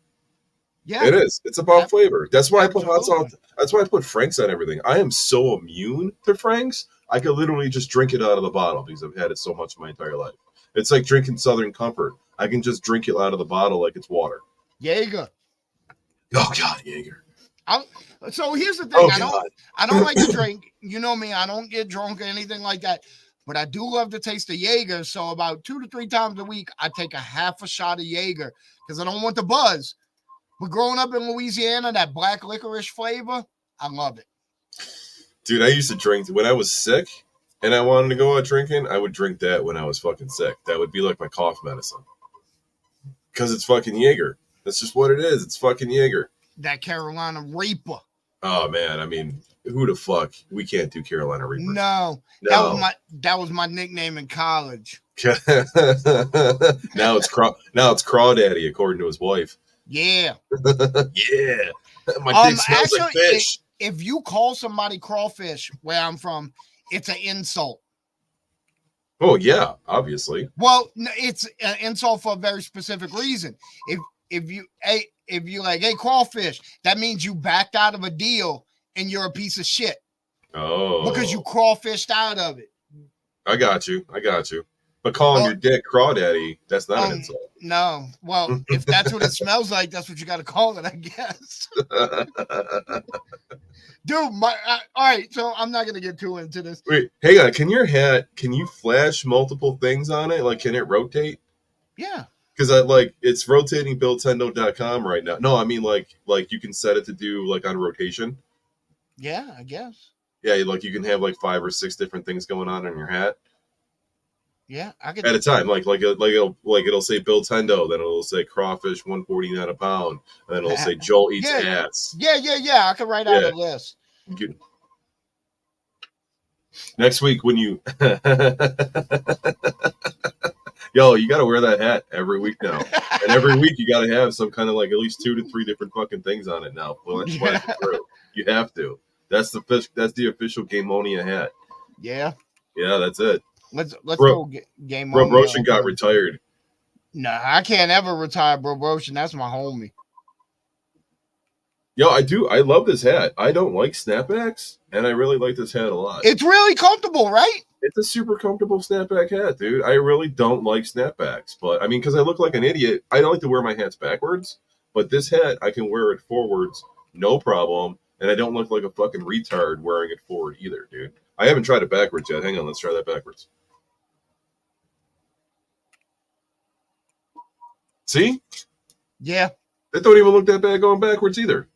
[SPEAKER 2] Yeah.
[SPEAKER 1] It is. It's about flavor. That's why I put hot sauce. That's why I put Frank's on everything. I am so immune to Frank's. I could literally just drink it out of the bottle because I've had it so much my entire life. It's like drinking Southern Comfort. I can just drink it out of the bottle like it's water.
[SPEAKER 2] Jaeger.
[SPEAKER 1] Oh God, Jaeger.
[SPEAKER 2] So here's the thing. I don't like to drink. You know me. I don't get drunk or anything like that. But I do love the taste of Jaeger. So about 2 to 3 times a week, I take a half a shot of Jaeger because I don't want the buzz. But growing up in Louisiana, that black licorice flavor, I love it.
[SPEAKER 1] Dude, I used to drink when I was sick and I wanted to go out drinking. I would drink that when I was fucking sick. That would be like my cough medicine. Because it's fucking Jaeger. That's just what it is. It's fucking Jaeger.
[SPEAKER 2] That Carolina Reaper.
[SPEAKER 1] Oh, man. I mean, who the fuck? We can't do Carolina Reaper.
[SPEAKER 2] No. That was my nickname in college.
[SPEAKER 1] Now it's Crawdaddy, according to his wife.
[SPEAKER 2] Yeah.
[SPEAKER 1] Yeah. My dick smells like fish.
[SPEAKER 2] If you call somebody crawfish where I'm from, it's an insult.
[SPEAKER 1] Oh, yeah, obviously.
[SPEAKER 2] Well, it's an insult for a very specific reason. If you like, hey, crawfish, that means you backed out of a deal and you're a piece of shit.
[SPEAKER 1] Oh.
[SPEAKER 2] Because you crawfished out of it.
[SPEAKER 1] I got you. But calling your dick Crawdaddy, that's not an insult.
[SPEAKER 2] No. Well, if that's what it smells like, that's what you got to call it, I guess. Dude, all right, so I'm not going to get too into this.
[SPEAKER 1] Wait, hang on. Can you flash multiple things on it? Like, can it rotate?
[SPEAKER 2] Yeah.
[SPEAKER 1] Because it's rotating BillTendo.com right now. No, I mean, like you can set it to do, like, on rotation.
[SPEAKER 2] Yeah, I guess.
[SPEAKER 1] Yeah, like, you can have, like, 5 or 6 different things going on in your hat.
[SPEAKER 2] Yeah, I could
[SPEAKER 1] at a time. It'll say Bill Tendo, then it'll say crawfish $1.49 a pound, and then it'll say Joel eats ass.
[SPEAKER 2] Yeah. I could write out a list.
[SPEAKER 1] Next week when you yo, you gotta wear that hat every week now. And every week you gotta have some kind of like at least 2 to 3 different fucking things on it now. You have to. That's the official Gameonia hat.
[SPEAKER 2] Yeah.
[SPEAKER 1] Yeah, that's it.
[SPEAKER 2] Let's go Gameonia.
[SPEAKER 1] Bro Roshan got retired.
[SPEAKER 2] Nah, I can't ever retire, Bro Roshan. That's my homie.
[SPEAKER 1] Yo, I love this hat. I don't like snapbacks, and I really like this hat a lot.
[SPEAKER 2] It's really comfortable, right?
[SPEAKER 1] It's a super comfortable snapback hat, dude. I really don't like snapbacks, but I mean, because I look like an idiot, I don't like to wear my hats backwards. But this hat, I can wear it forwards, no problem, and I don't look like a fucking retard wearing it forward either, dude. I haven't tried it backwards yet. Hang on, let's try that backwards. See?
[SPEAKER 2] Yeah.
[SPEAKER 1] That don't even look that bad going backwards either.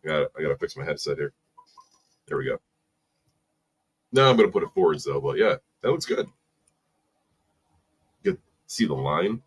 [SPEAKER 1] I gotta fix my headset here. There we go. No, I'm gonna put it forwards though, but yeah, that looks good. You can see the line.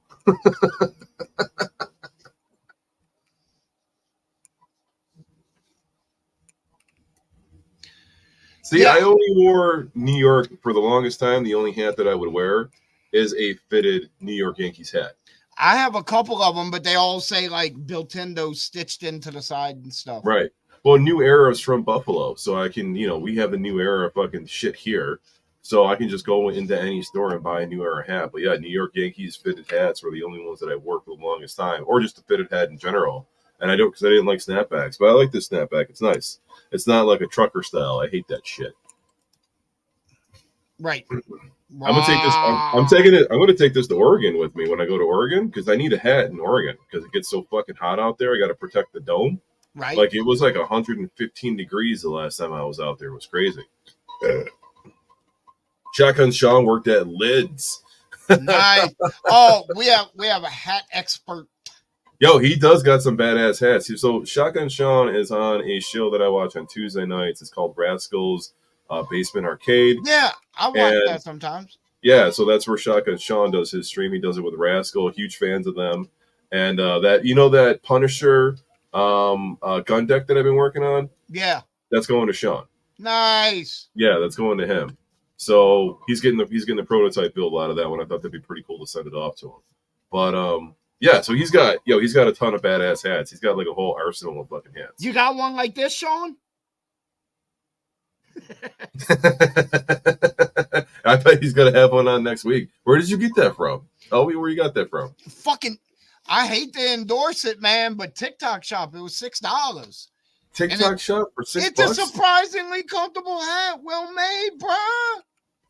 [SPEAKER 1] See,
[SPEAKER 2] Yeah.
[SPEAKER 1] I only wore New York for the longest time. The only hat that I would wear is a fitted New York Yankees hat.
[SPEAKER 2] I have a couple of them, but they all say like Biltendo stitched into the side and stuff.
[SPEAKER 1] Right. Well, New Era is from Buffalo, so I can, we have the New Era fucking shit here. So I can just go into any store and buy a New Era hat. But yeah, New York Yankees fitted hats were the only ones that I wore for the longest time, or just a fitted hat in general. And I don't, because I didn't like snapbacks, but I like this snapback. It's nice. It's not like a trucker style. I hate that shit.
[SPEAKER 2] Right.
[SPEAKER 1] I'm gonna take this. I'm taking it. I'm gonna take this to Oregon with me when I go to Oregon because I need a hat in Oregon because it gets so fucking hot out there. I got to protect the dome.
[SPEAKER 2] Right.
[SPEAKER 1] Like it was like 115 degrees the last time I was out there. It was crazy. Shotgun Sean worked at Lids.
[SPEAKER 2] Nice. Oh, we have a hat expert.
[SPEAKER 1] Yo, he does got some badass hats. So Shotgun Sean is on a show that I watch on Tuesday nights. It's called Rascals Basement Arcade.
[SPEAKER 2] Yeah, I watch that sometimes.
[SPEAKER 1] Yeah, so that's where Shotgun Sean does his stream. He does it with Rascal. Huge fans of them. And that Punisher gun deck that I've been working on?
[SPEAKER 2] Yeah.
[SPEAKER 1] That's going to Sean.
[SPEAKER 2] Nice.
[SPEAKER 1] Yeah, that's going to him. So he's getting the prototype build out of that one. I thought that'd be pretty cool to send it off to him. But yeah, so he's got a ton of badass hats. He's got like a whole arsenal of fucking hats.
[SPEAKER 2] You got one like this, Sean?
[SPEAKER 1] I bet he's gonna have one on next week. Where did you get that from? Tell me where you got that from.
[SPEAKER 2] Fucking, I hate to endorse it, man, but TikTok shop, it was $6.
[SPEAKER 1] TikTok shop for $6?
[SPEAKER 2] It's a surprisingly comfortable hat, well made, bruh.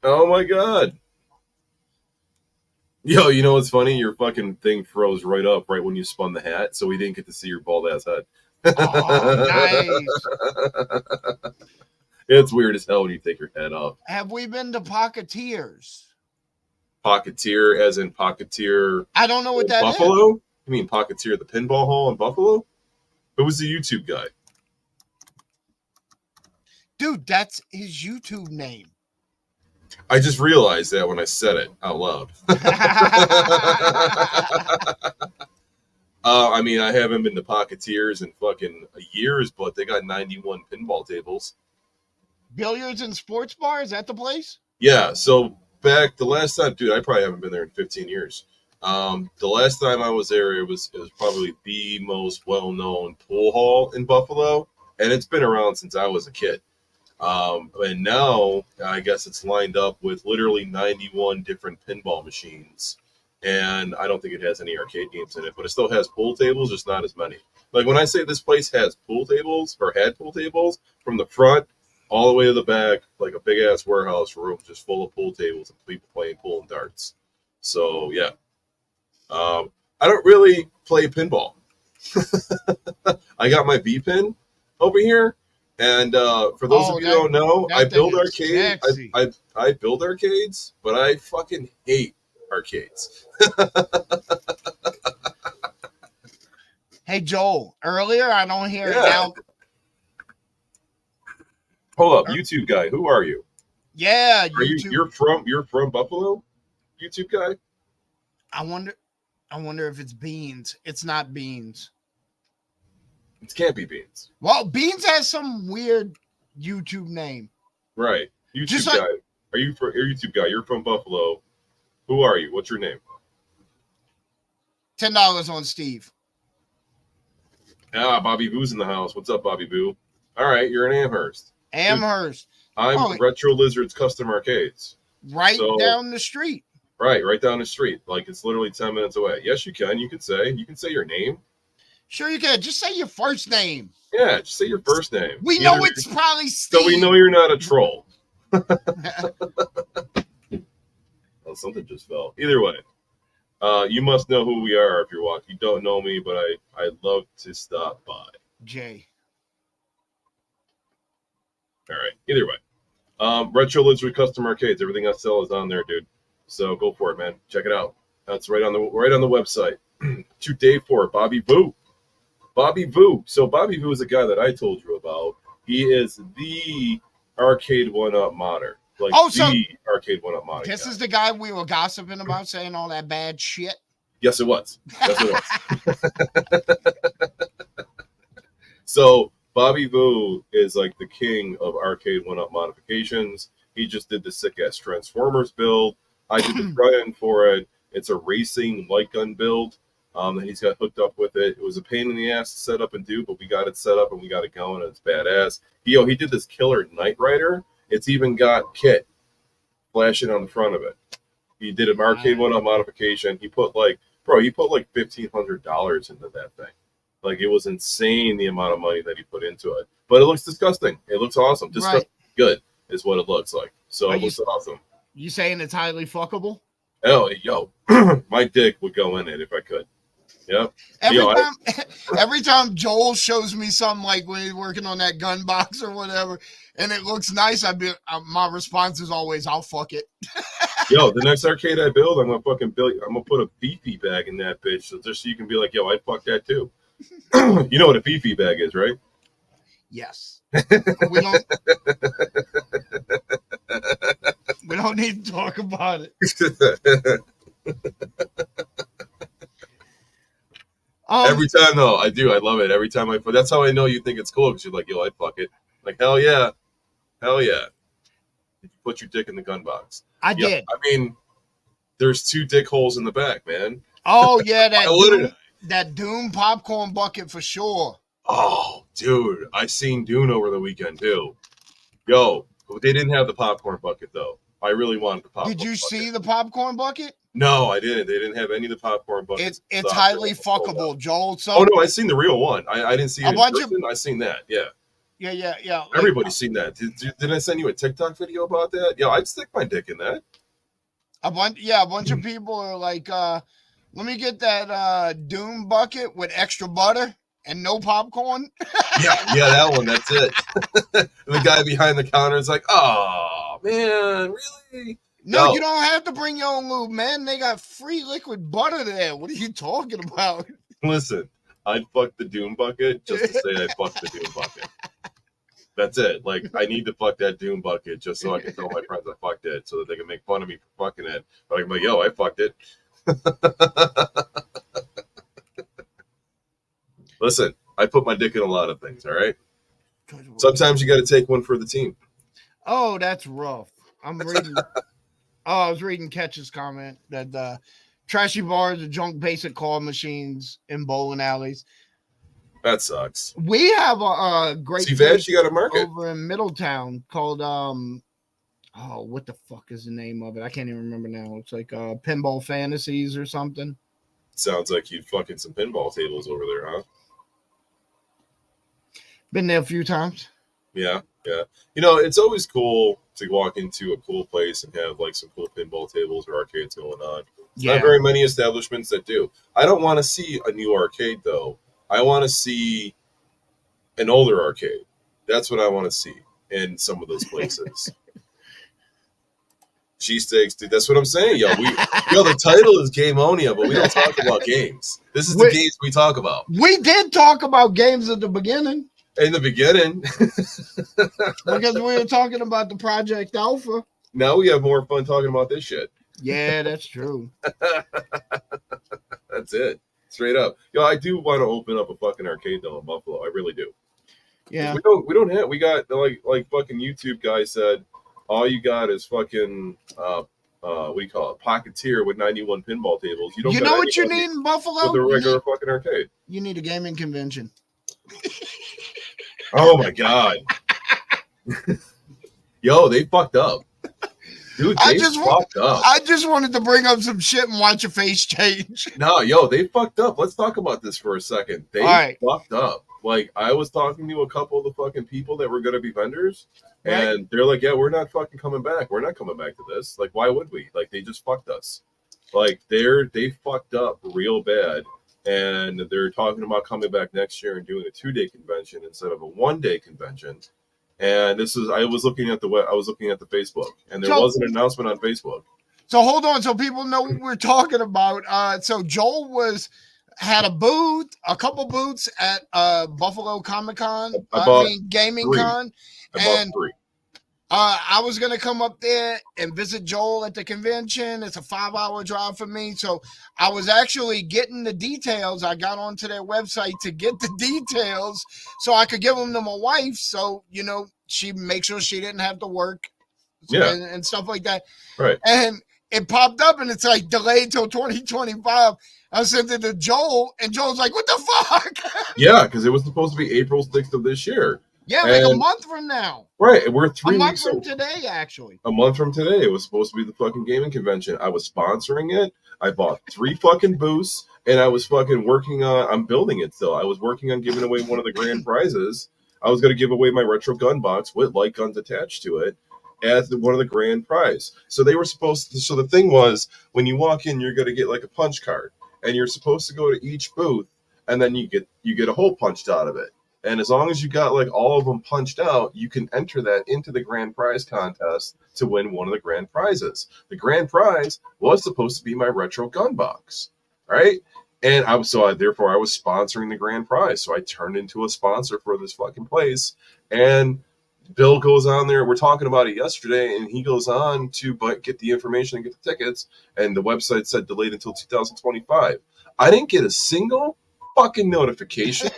[SPEAKER 1] Oh my god. Yo, you know what's funny? Your fucking thing froze right up right when you spun the hat, so we didn't get to see your bald ass head.
[SPEAKER 2] Oh, nice.
[SPEAKER 1] It's weird as hell when you take your head off.
[SPEAKER 2] Have we been to Pocketeers?
[SPEAKER 1] Pocketeer, as in Pocketeer.
[SPEAKER 2] I don't know what that is.
[SPEAKER 1] Buffalo? You mean Pocketeer, the pinball hall in Buffalo? Who was the YouTube guy?
[SPEAKER 2] Dude, that's his YouTube name.
[SPEAKER 1] I just realized that when I said it out loud. I mean, I haven't been to Pocketeers in fucking years, but they got 91 pinball tables.
[SPEAKER 2] Billiards and sports bar? Is that the place?
[SPEAKER 1] Yeah, so back the last time, dude, I probably haven't been there in 15 years. The last time I was there, it was probably the most well-known pool hall in Buffalo, and it's been around since I was a kid. And now I guess it's lined up with literally 91 different pinball machines, and I don't think it has any arcade games in it, but it still has pool tables, just not as many. Like when I say this place has pool tables or had pool tables, from the front all the way to the back, like a big ass warehouse room just full of pool tables and people playing pool and darts. So yeah, I don't really play pinball. I got my V pin over here. And for those of you who don't know, I build arcades. I build arcades, but I fucking hate arcades.
[SPEAKER 2] Hey Joel, earlier I don't hear it now.
[SPEAKER 1] Hold up, YouTube guy, who are you?
[SPEAKER 2] Yeah,
[SPEAKER 1] YouTube. You're from Buffalo, YouTube guy.
[SPEAKER 2] I wonder if it's Beans. It's not Beans.
[SPEAKER 1] It can't be Beans.
[SPEAKER 2] Well, Beans has some weird YouTube name.
[SPEAKER 1] Right. YouTube guy. Are you YouTube guy? You're from Buffalo. Who are you? What's your name?
[SPEAKER 2] $10 on Steve.
[SPEAKER 1] Ah, Bobby Boo's in the house. What's up, Bobby Boo? All right, you're in Amherst.
[SPEAKER 2] Amherst.
[SPEAKER 1] I'm Retro Lizard's Custom Arcades.
[SPEAKER 2] Right down the street.
[SPEAKER 1] Right down the street. Like it's literally 10 minutes away. Yes, you can. You can say your name.
[SPEAKER 2] Sure you can. Just say your first name.
[SPEAKER 1] Yeah, just say your first name.
[SPEAKER 2] We know it's probably Steve.
[SPEAKER 1] So we know you're not a troll. Oh, something just fell. Either way, you must know who we are if you're watching. You don't know me, but I'd love to stop by.
[SPEAKER 2] Jay.
[SPEAKER 1] All right. Either way, Retro Lizard Custom Arcades. Everything I sell is on there, dude. So go for it, man. Check it out. That's right on the website. Today for Bobby Vu. Bobby Vu. So Bobby Vu is a guy that I told you about. He is the arcade one-up modder. Like the arcade one-up modder.
[SPEAKER 2] This is the guy we were gossiping about, saying all that bad shit.
[SPEAKER 1] Yes, it was. Yes, it was. So Bobby Vu is like the king of arcade one-up modifications. He just did the sick-ass Transformers build. I did the front end for it. It's a racing light gun build. That he's got hooked up with it. It was a pain in the ass to set up and do, but we got it set up and we got it going, and it's badass. He did this killer Knight Rider. It's even got kit flashing on the front of it. He did an arcade one-up modification. He put like $1,500 into that thing. Like, it was insane the amount of money that he put into it. But it looks disgusting. It looks awesome. Disgusting good is what it looks like. So it looks awesome.
[SPEAKER 2] You saying it's highly fuckable?
[SPEAKER 1] Oh, yo, my dick would go in it if I could. Yep.
[SPEAKER 2] Every time Joel shows me something, like when he's working on that gun box or whatever, and it looks nice, my response is always, "I'll fuck it."
[SPEAKER 1] Yo, the next arcade I build, I'm gonna put a beefy bag in that bitch, so just so you can be like, "Yo, I fuck that too." You know what a beefy bag is, right?
[SPEAKER 2] Yes. We don't need to talk about it.
[SPEAKER 1] Every time, though, I do. I love it. Every time that's how I know you think it's cool, because you're like, "Yo, I fuck it." Like, hell yeah. Hell yeah. Did you put your dick in the gun box?
[SPEAKER 2] I did.
[SPEAKER 1] I mean, there's 2 dick holes in the back, man.
[SPEAKER 2] Oh, yeah, that Doom popcorn bucket for sure.
[SPEAKER 1] Oh, dude. I seen Dune over the weekend, too. Yo, they didn't have the popcorn bucket, though. I really wanted the popcorn bucket.
[SPEAKER 2] Did you see the popcorn bucket?
[SPEAKER 1] No, I didn't. They didn't have any of the popcorn buckets.
[SPEAKER 2] It's highly fuckable, Joel. So,
[SPEAKER 1] oh, no, I seen the real one. I didn't see it in person. I seen that, yeah.
[SPEAKER 2] Yeah. Like,
[SPEAKER 1] everybody's seen that. Did I send you a TikTok video about that? Yeah, I'd stick my dick in that.
[SPEAKER 2] A bunch of people are like, let me get that Doom bucket with extra butter and no popcorn.
[SPEAKER 1] yeah, that one. That's it. The guy behind the counter is like, "Oh, man, really?"
[SPEAKER 2] No, you don't have to bring your own lube, man. They got free liquid butter there. What are you talking about?
[SPEAKER 1] Listen, I'd fuck the Doom bucket just to say I fucked the Doom bucket. That's it. Like, I need to fuck that Doom bucket just so I can tell my friends I fucked it, so that they can make fun of me for fucking it. But I'm like, "Yo, I fucked it." Listen, I put my dick in a lot of things, all right? Sometimes you got to take one for the team.
[SPEAKER 2] Oh, that's rough. I'm reading. I was reading Ketch's comment that trashy bars and junk basic claw machines in bowling alleys.
[SPEAKER 1] That sucks.
[SPEAKER 2] We have a great
[SPEAKER 1] place you got a market
[SPEAKER 2] over in Middletown called what the fuck is the name of it? I can't even remember now. It's like Pinball Fantasies or something.
[SPEAKER 1] Sounds like you'd fucking some pinball tables over there, huh?
[SPEAKER 2] Been there a few times.
[SPEAKER 1] Yeah. You know, it's always cool to walk into a cool place and have like some cool pinball tables or arcades going on. Not very many establishments that do. I don't want to see a new arcade, though. I want to see an older arcade. That's what I want to see in some of those places. Cheesesteaks, dude. That's what I'm saying, yo. The title is Gameonia, but we don't talk about games. This is the games we talk about.
[SPEAKER 2] We did talk about games at the beginning.
[SPEAKER 1] In the beginning.
[SPEAKER 2] Because we were talking about the Project Alpha.
[SPEAKER 1] Now we have more fun talking about this shit.
[SPEAKER 2] Yeah, that's true.
[SPEAKER 1] That's it. Straight up. Yo, I do want to open up a fucking arcade though in Buffalo. I really do.
[SPEAKER 2] Yeah.
[SPEAKER 1] We got like fucking YouTube guy said, all you got is fucking what do you call it? Pocketeer with 91 pinball tables.
[SPEAKER 2] You know what you need in Buffalo?
[SPEAKER 1] With a regular fucking arcade.
[SPEAKER 2] You need a gaming convention.
[SPEAKER 1] Oh my god. Yo, they fucked up. Dude, they fucked up.
[SPEAKER 2] I just wanted to bring up some shit and watch your face change.
[SPEAKER 1] No, yo, they fucked up. Let's talk about this for a second. They fucked up. Like, I was talking to a couple of the fucking people that were going to be vendors,
[SPEAKER 2] Right.
[SPEAKER 1] and they're like, yeah, we're not fucking coming back. We're not coming back to this. Like, why would we? Like, they just fucked us. Like, they fucked up real bad, and they're talking about coming back next year and doing a 2-day convention instead of a 1-day convention. And I was looking at the Facebook, and there was an announcement on Facebook.
[SPEAKER 2] So hold on, so people know what we're talking about. So Joel had a couple booths at Buffalo Comic Con. Gaming Con.
[SPEAKER 1] I bought 3.
[SPEAKER 2] I was gonna come up there and visit Joel at the convention. It's a 5-hour drive for me, so I was actually getting the details. I got onto their website to get the details so I could give them to my wife. So she make sure she didn't have to work, and stuff like that.
[SPEAKER 1] Right.
[SPEAKER 2] And it popped up, and it's like delayed till 2025. I sent it to Joel, and Joel's like, "What the fuck?"
[SPEAKER 1] Yeah, because it was supposed to be April 6th of this year.
[SPEAKER 2] Yeah, like a month from now.
[SPEAKER 1] Right, we're 3 weeks
[SPEAKER 2] from today, actually.
[SPEAKER 1] A month from today, it was supposed to be the fucking gaming convention. I was sponsoring it. I bought 3 fucking booths, and I was fucking working on. I'm building it still. I was working on giving away one of the grand prizes. I was going to give away my retro gun box with light guns attached to it as one of the grand prize. So they were supposed to. So the thing was, when you walk in, you're going to get like a punch card, and you're supposed to go to each booth, and then you get a hole punched out of it. And as long as you got like all of them punched out, you can enter that into the grand prize contest to win one of the grand prizes. The grand prize was supposed to be my retro gun box, right? And therefore I was sponsoring the grand prize. So I turned into a sponsor for this fucking place. And Bill goes on there. We're talking about it yesterday, and he goes on to get the information and get the tickets. And the website said delayed until 2025. I didn't get a single fucking notification.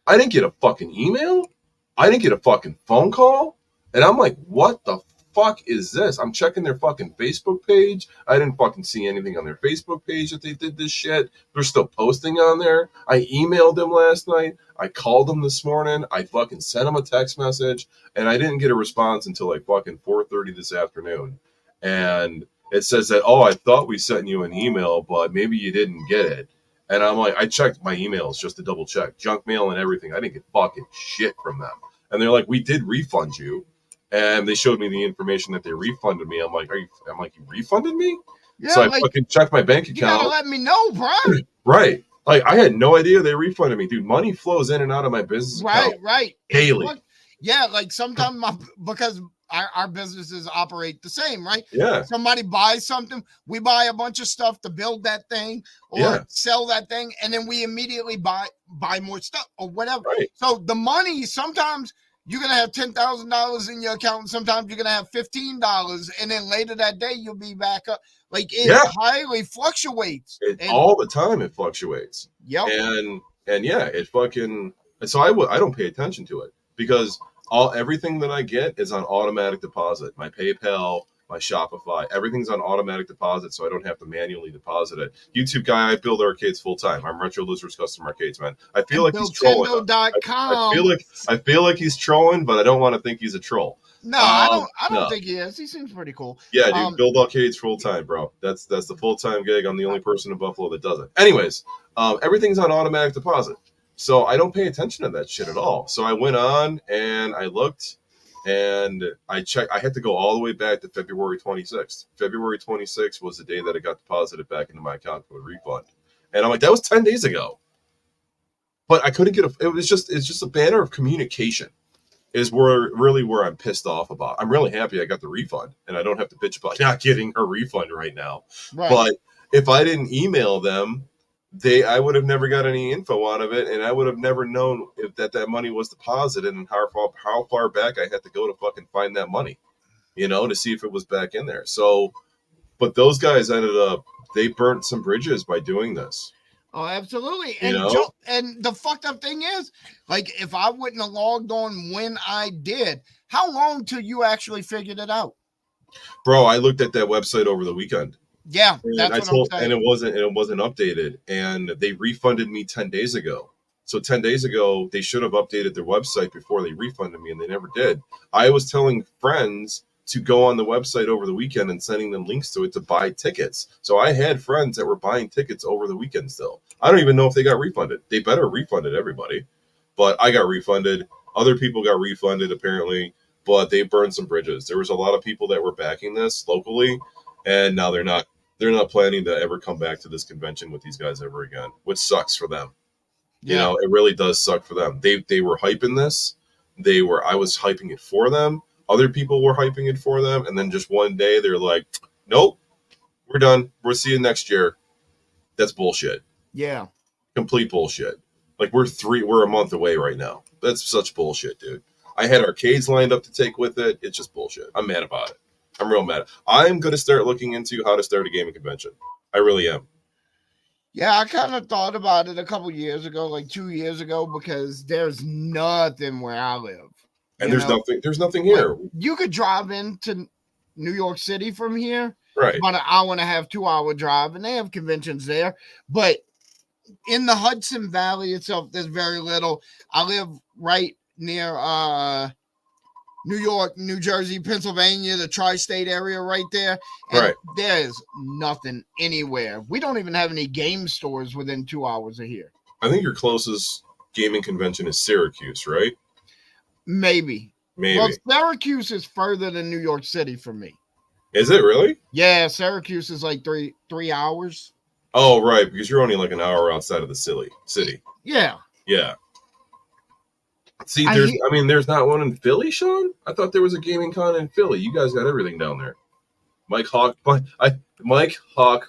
[SPEAKER 1] I didn't get a fucking email. I didn't get a fucking phone call. And I'm like, what the fuck is this? I'm checking their fucking Facebook page. I didn't fucking see anything on their Facebook page that they did this shit. They're still posting on there. I emailed them last night. I called them this morning. I fucking sent them a text message. And I didn't get a response until like fucking 4:30 this afternoon. And it says that, I thought we sent you an email, but maybe you didn't get it. And I'm like, I checked my emails just to double check, junk mail and everything. I didn't get fucking shit from them. And they're like, we did refund you. And they showed me the information that they refunded me. I'm like, you refunded me? Yeah, so I fucking checked my bank account.
[SPEAKER 2] You gotta let me know, bro.
[SPEAKER 1] Right. Like, I had no idea they refunded me. Dude, money flows in and out of my business account daily.
[SPEAKER 2] Like sometimes because our businesses operate the same, right?
[SPEAKER 1] Yeah.
[SPEAKER 2] Somebody buys something, we buy a bunch of stuff to build that thing or sell that thing, and then we immediately buy more stuff or whatever. Right. So the money, sometimes you're gonna have $10,000 in your account, and sometimes you're gonna have $15, and then later that day you'll be back up. Like it highly fluctuates.
[SPEAKER 1] All the time it fluctuates.
[SPEAKER 2] Yep.
[SPEAKER 1] And yeah, it fucking. So I don't pay attention to it because everything that I get is on automatic deposit. My PayPal, my Shopify, everything's on automatic deposit, so I don't have to manually deposit it. YouTube guy, I build arcades full time. I'm Retro Lizard's Custom Arcades, man. I feel like he's trolling. I feel like he's trolling, but I don't want to think he's a troll.
[SPEAKER 2] No, I don't think he is. He seems pretty cool.
[SPEAKER 1] Yeah, dude, build arcades full time, bro. That's the full time gig. I'm the only person in Buffalo that does it. Anyways, everything's on automatic deposit. So I don't pay attention to that shit at all. So I went on and I looked and I checked. I had to go all the way back to February 26th. February 26th was the day that it got deposited back into my account for a refund. And I'm like, that was 10 days ago. But I couldn't get it's just a matter of communication is where I'm pissed off about. I'm really happy I got the refund and I don't have to bitch about not getting a refund right now. Right. But if I didn't email them, I would have never got any info out of it, and I would have never known if that money was deposited and how far back I had to go to fucking find that money, to see if it was back in there. So, but those guys they burnt some bridges by doing this.
[SPEAKER 2] Oh, absolutely. And and the fucked up thing is, like, if I wouldn't have logged on when I did, how long till you actually figured it out?
[SPEAKER 1] Bro, I looked at that website over the weekend.
[SPEAKER 2] Yeah, that's what I'm saying.
[SPEAKER 1] And it wasn't updated, and they refunded me 10 days ago. So 10 days ago, they should have updated their website before they refunded me, and they never did. I was telling friends to go on the website over the weekend and sending them links to it to buy tickets. So I had friends that were buying tickets over the weekend still. I don't even know if they got refunded. They better refunded everybody. but I got refunded. Other people got refunded apparently, but they burned some bridges. There was a lot of people that were backing this locally, and now they're not. They're not planning to ever come back to this convention with these guys ever again, which sucks for them. You
[SPEAKER 2] Yeah.
[SPEAKER 1] know, it really does suck for them. They were hyping this. I was hyping it for them. Other people were hyping it for them, and then just one day they're like, "Nope, we're done. We'll see you next year." That's bullshit.
[SPEAKER 2] Yeah.
[SPEAKER 1] Complete bullshit. Like we're a month away right now. That's such bullshit, dude. I had arcades lined up to take with it. It's just bullshit. I'm mad about it. I'm real mad. I'm gonna start looking into how to start a gaming convention. I really am.
[SPEAKER 2] Yeah, I kind of thought about it a couple years ago, like 2 years ago, because there's nothing where I live.
[SPEAKER 1] And there's nothing here.
[SPEAKER 2] Like, you could drive into New York City from here.
[SPEAKER 1] Right.
[SPEAKER 2] About an hour and a half, 2-hour drive, and they have conventions there. But in the Hudson Valley itself, there's very little. I live right near New York, New Jersey, Pennsylvania, the tri-state area right there. And
[SPEAKER 1] Right.
[SPEAKER 2] there's nothing anywhere. We don't even have any game stores within 2 hours of here.
[SPEAKER 1] I think your closest gaming convention is Syracuse, right?
[SPEAKER 2] Maybe.
[SPEAKER 1] Maybe.
[SPEAKER 2] Well, Syracuse is further than New York City for me.
[SPEAKER 1] Is it really?
[SPEAKER 2] Yeah, Syracuse is like three hours.
[SPEAKER 1] Oh, right, because you're only like an hour outside of the city.
[SPEAKER 2] Yeah.
[SPEAKER 1] Yeah. See,
[SPEAKER 2] I
[SPEAKER 1] there's not one in Philly, Sean? I thought there was a gaming con in Philly. You guys got everything down there. Mike Hawk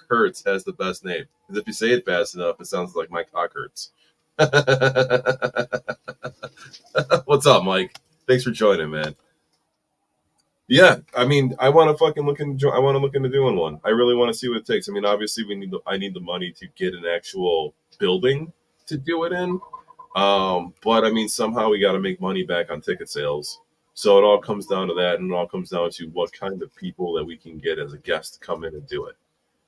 [SPEAKER 1] Hurts has the best name. Because if you say it fast enough, it sounds like Mike Hawk Hurts. What's up, Mike? Thanks for joining, man. Yeah, I mean, I want to fucking look into doing one. I really want to see what it takes. I mean, obviously, I need the money to get an actual building to do it in. But I mean, somehow we got to make money back on ticket sales. So it all comes down to that, and it all comes down to what kind of people that we can get as a guest to come in and do it.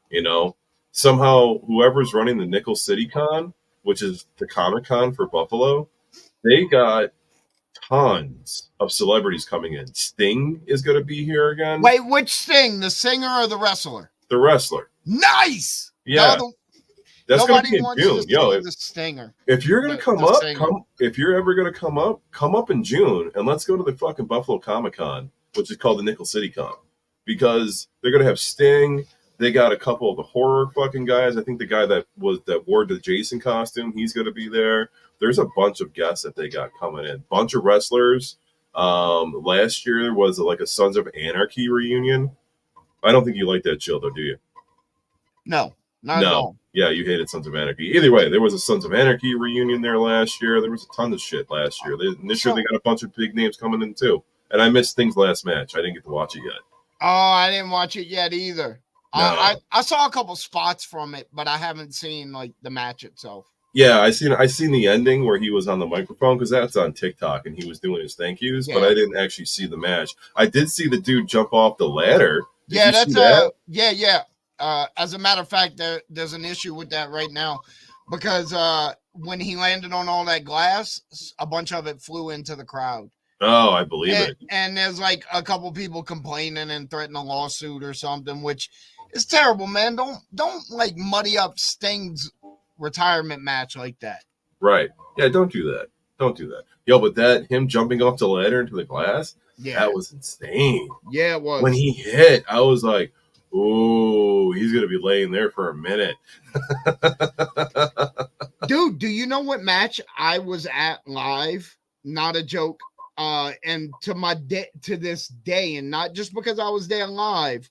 [SPEAKER 1] You know, somehow whoever's running the Nickel City Con, which is the Comic Con for Buffalo, they got tons of celebrities coming in. Sting is going to be here again.
[SPEAKER 2] Wait, which Sting? The singer or the wrestler?
[SPEAKER 1] The wrestler.
[SPEAKER 2] Nice.
[SPEAKER 1] Yeah. That's going to be in June. Yo,
[SPEAKER 2] the stinger.
[SPEAKER 1] If you're going to come up, if you're ever going to come up in June, and let's go to the fucking Buffalo Comic Con, which is called the Nickel City Con, because they're going to have Sting. They got a couple of the horror fucking guys. I think the guy that wore the Jason costume, he's going to be there. There's a bunch of guests that they got coming in. Bunch of wrestlers. Last year was like a Sons of Anarchy reunion. I don't think you like that show, though, do you?
[SPEAKER 2] No, not at all.
[SPEAKER 1] Yeah, you hated Sons of Anarchy. Either way, there was a Sons of Anarchy reunion there last year. There was a ton of shit last year. This year they got a bunch of big names coming in too. And I missed Sting's last match. I didn't get to watch it yet.
[SPEAKER 2] Oh, I didn't watch it yet either. No. I saw a couple spots from it, but I haven't seen like the match itself.
[SPEAKER 1] Yeah, I seen the ending where he was on the microphone because that's on TikTok and he was doing his thank yous, but I didn't actually see the match. I did see the dude jump off the ladder.
[SPEAKER 2] Yeah, that's yeah. As a matter of fact, there's an issue with that right now because when he landed on all that glass, a bunch of it flew into the crowd.
[SPEAKER 1] Oh, I believe it.
[SPEAKER 2] And there's like a couple people complaining and threatening a lawsuit or something, which is terrible, man. Don't like muddy up Sting's retirement match like that.
[SPEAKER 1] Right. Yeah, don't do that. Don't do that. Yo, but him jumping off the ladder into the glass, that was insane.
[SPEAKER 2] Yeah, it was.
[SPEAKER 1] When he hit, I was like, ooh, he's going to be laying there for a minute.
[SPEAKER 2] Dude, do you know what match I was at live? Not a joke. And to this day, and not just because I was there live,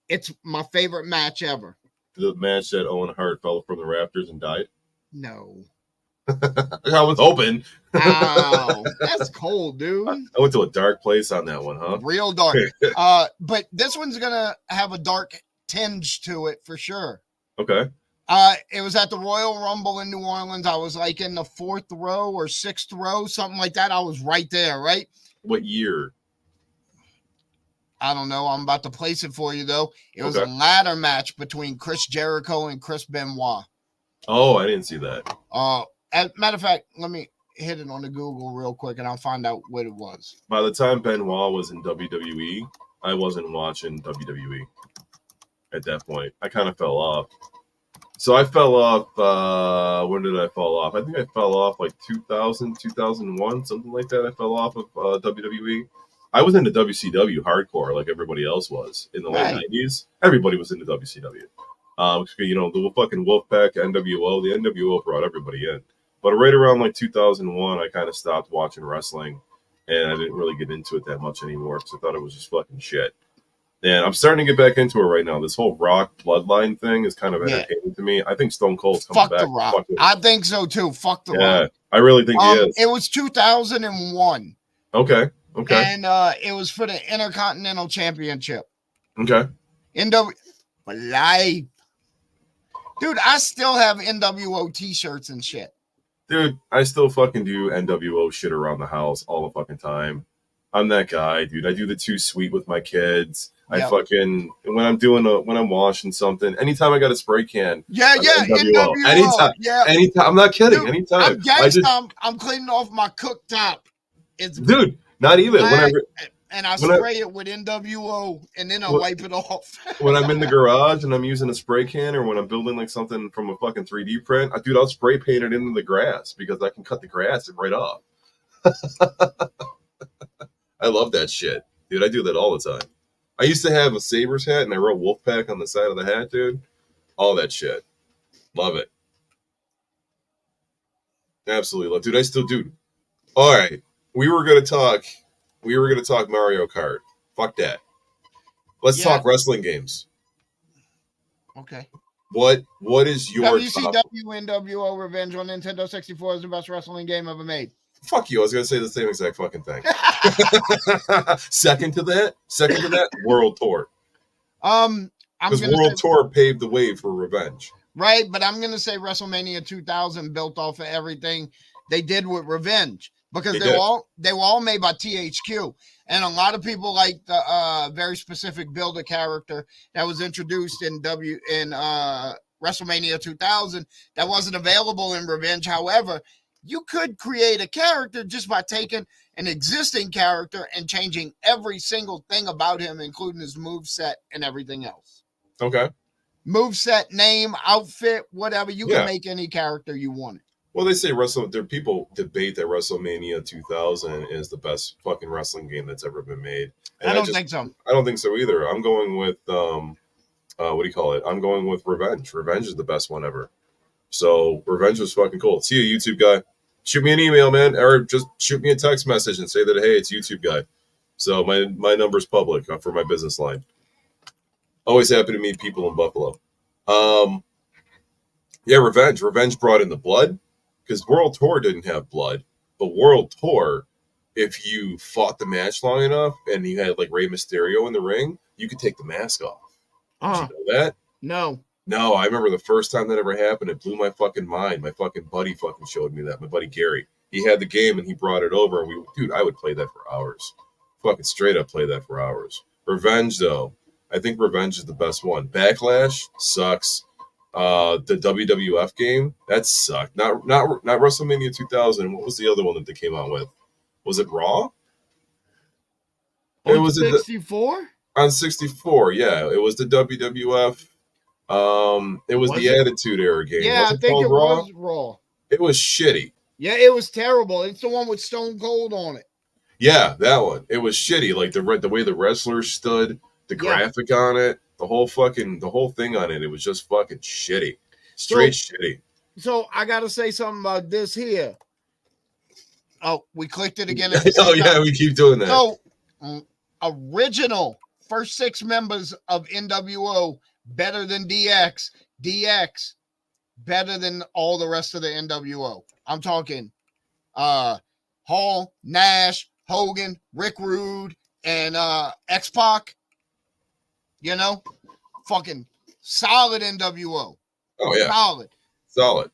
[SPEAKER 2] it's my favorite match ever.
[SPEAKER 1] The match that Owen Hart fell from the rafters and died?
[SPEAKER 2] No.
[SPEAKER 1] I was hoping.
[SPEAKER 2] Ow, that's cold, dude.
[SPEAKER 1] I went to a dark place on that one, huh?
[SPEAKER 2] Real dark. But this one's gonna have a dark tinge to it for sure.
[SPEAKER 1] Okay.
[SPEAKER 2] It was at the Royal Rumble in New Orleans. I was like in the 4th row or 6th row, something like that. I was right there, right?
[SPEAKER 1] What year?
[SPEAKER 2] I don't know. I'm about to place it for you, though. It was a ladder match between Chris Jericho and Chris Benoit.
[SPEAKER 1] Oh, I didn't see that.
[SPEAKER 2] As a matter of fact, let me hit it on the Google real quick, and I'll find out what it was.
[SPEAKER 1] By the time Benoit was in WWE, I wasn't watching WWE at that point. I kind of fell off. So I fell off. When did I fall off? I think I fell off like 2000, 2001, something like that. I fell off of WWE. I was into WCW hardcore like everybody else was in the late
[SPEAKER 2] Right.
[SPEAKER 1] 90s. Everybody was into WCW. The fucking Wolfpack, NWO, the NWO brought everybody in. But right around like 2001, I kind of stopped watching wrestling, and I didn't really get into it that much anymore because I thought it was just fucking shit. And I'm starting to get back into it right now. This whole Rock bloodline thing is kind of entertaining to me. I think Stone Cold's coming
[SPEAKER 2] Fuck
[SPEAKER 1] back.
[SPEAKER 2] the Rock. I think so too. Fuck the Rock.
[SPEAKER 1] I really think he is.
[SPEAKER 2] It was 2001.
[SPEAKER 1] Okay.
[SPEAKER 2] And it was for the Intercontinental Championship.
[SPEAKER 1] Okay.
[SPEAKER 2] For life. Dude, I still have NWO t-shirts and shit.
[SPEAKER 1] Dude, I still fucking do NWO shit around the house all the fucking time. I'm that guy, dude. I do the too sweet with my kids. Yep. I fucking when I'm washing something, anytime I got a spray can.
[SPEAKER 2] NWO.
[SPEAKER 1] Anytime. I'm not kidding.
[SPEAKER 2] Dude,
[SPEAKER 1] anytime.
[SPEAKER 2] I'm cleaning off my cooktop.
[SPEAKER 1] Dude, not even
[SPEAKER 2] and I spray it with NWO, and then I wipe it off.
[SPEAKER 1] When I'm in the garage and I'm using a spray can, or when I'm building like something from a fucking 3D print, I'll spray paint it into the grass because I can cut the grass right off. I love that shit, dude. I do that all the time. I used to have a Sabres hat, and I wrote Wolfpack on the side of the hat, dude. All that shit. Love it. Absolutely love it. Dude, I still do. All right. We were going to talk Mario Kart. Fuck that. Let's talk wrestling games.
[SPEAKER 2] Okay.
[SPEAKER 1] What is your
[SPEAKER 2] WCW NWO Revenge on Nintendo 64 is the best wrestling game ever made?
[SPEAKER 1] Fuck you. I was going to say the same exact fucking thing. Second to that, World Tour. Because World Tour paved the way for Revenge.
[SPEAKER 2] Right, but I'm going to say WrestleMania 2000 built off of everything they did with Revenge. Because they were all made by THQ, and a lot of people like the very specific build a character that was introduced in WrestleMania 2000 that wasn't available in Revenge. However, you could create a character just by taking an existing character and changing every single thing about him, including his moveset and everything else.
[SPEAKER 1] Okay.
[SPEAKER 2] Moveset, name, outfit, whatever. You can make any character you wanted.
[SPEAKER 1] Well, they say people debate that WrestleMania 2000 is the best fucking wrestling game that's ever been made. And
[SPEAKER 2] I don't think so.
[SPEAKER 1] I don't think so either. I'm going with what do you call it? I'm going with Revenge. Revenge is the best one ever. So Revenge was fucking cool. See you, YouTube guy. Shoot me an email, man, or just shoot me a text message and say that, hey, it's YouTube guy. So my number's public for my business line. Always happy to meet people in Buffalo. Revenge. Revenge brought in the blood. Because World Tour didn't have blood, but World Tour, if you fought the match long enough and you had like Rey Mysterio in the ring, you could take the mask off. Did you know that? No, I remember the first time that ever happened. It blew my fucking mind. My fucking buddy fucking showed me that. My buddy Gary. He had the game and he brought it over. And I would play that for hours. Fucking straight up play that for hours. Revenge, though. I think Revenge is the best one. Backlash sucks. The WWF game that sucked. Not WrestleMania 2000. What was the other one that they came out with? Was it Raw?
[SPEAKER 2] It was 64.
[SPEAKER 1] On 64, yeah, it was the WWF. It was the Attitude Era game.
[SPEAKER 2] Yeah, I think it was Raw.
[SPEAKER 1] It was shitty.
[SPEAKER 2] Yeah, it was terrible. It's the one with Stone Cold on it.
[SPEAKER 1] Yeah, that one. It was shitty. Like the way the wrestlers stood, the graphic on it. The whole thing on it, it was just fucking shitty. Straight shitty.
[SPEAKER 2] So I gotta say something about this here. Oh, we clicked it again.
[SPEAKER 1] We keep doing that.
[SPEAKER 2] So original first 6 members of NWO better than DX. DX better than all the rest of the NWO. I'm talking Hall, Nash, Hogan, Rick Rude, and X-Pac. You know, fucking solid NWO.
[SPEAKER 1] Oh, yeah. Solid.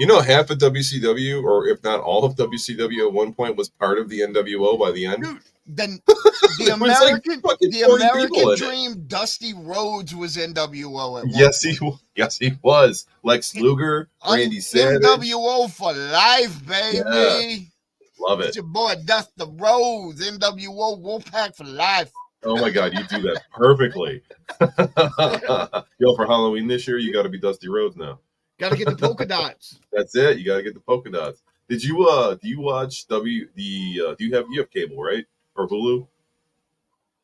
[SPEAKER 1] You know, half of WCW, or if not all of WCW at one point, was part of the NWO by the end?
[SPEAKER 2] Dude, the American Dream, Dusty Rhodes was NWO at one point.
[SPEAKER 1] Yes, he was. Lex Luger, Randy Savage.
[SPEAKER 2] NWO for life, baby.
[SPEAKER 1] Yeah. Love it.
[SPEAKER 2] It's your boy, Dusty Rhodes, NWO Wolfpack for life.
[SPEAKER 1] Oh my God, you do that perfectly. Yo, for Halloween this year, you got to be Dusty Rhodes now.
[SPEAKER 2] Got to get the polka dots.
[SPEAKER 1] That's it. You got to get the polka dots. Did you do you watch do you have cable, right? Or Hulu?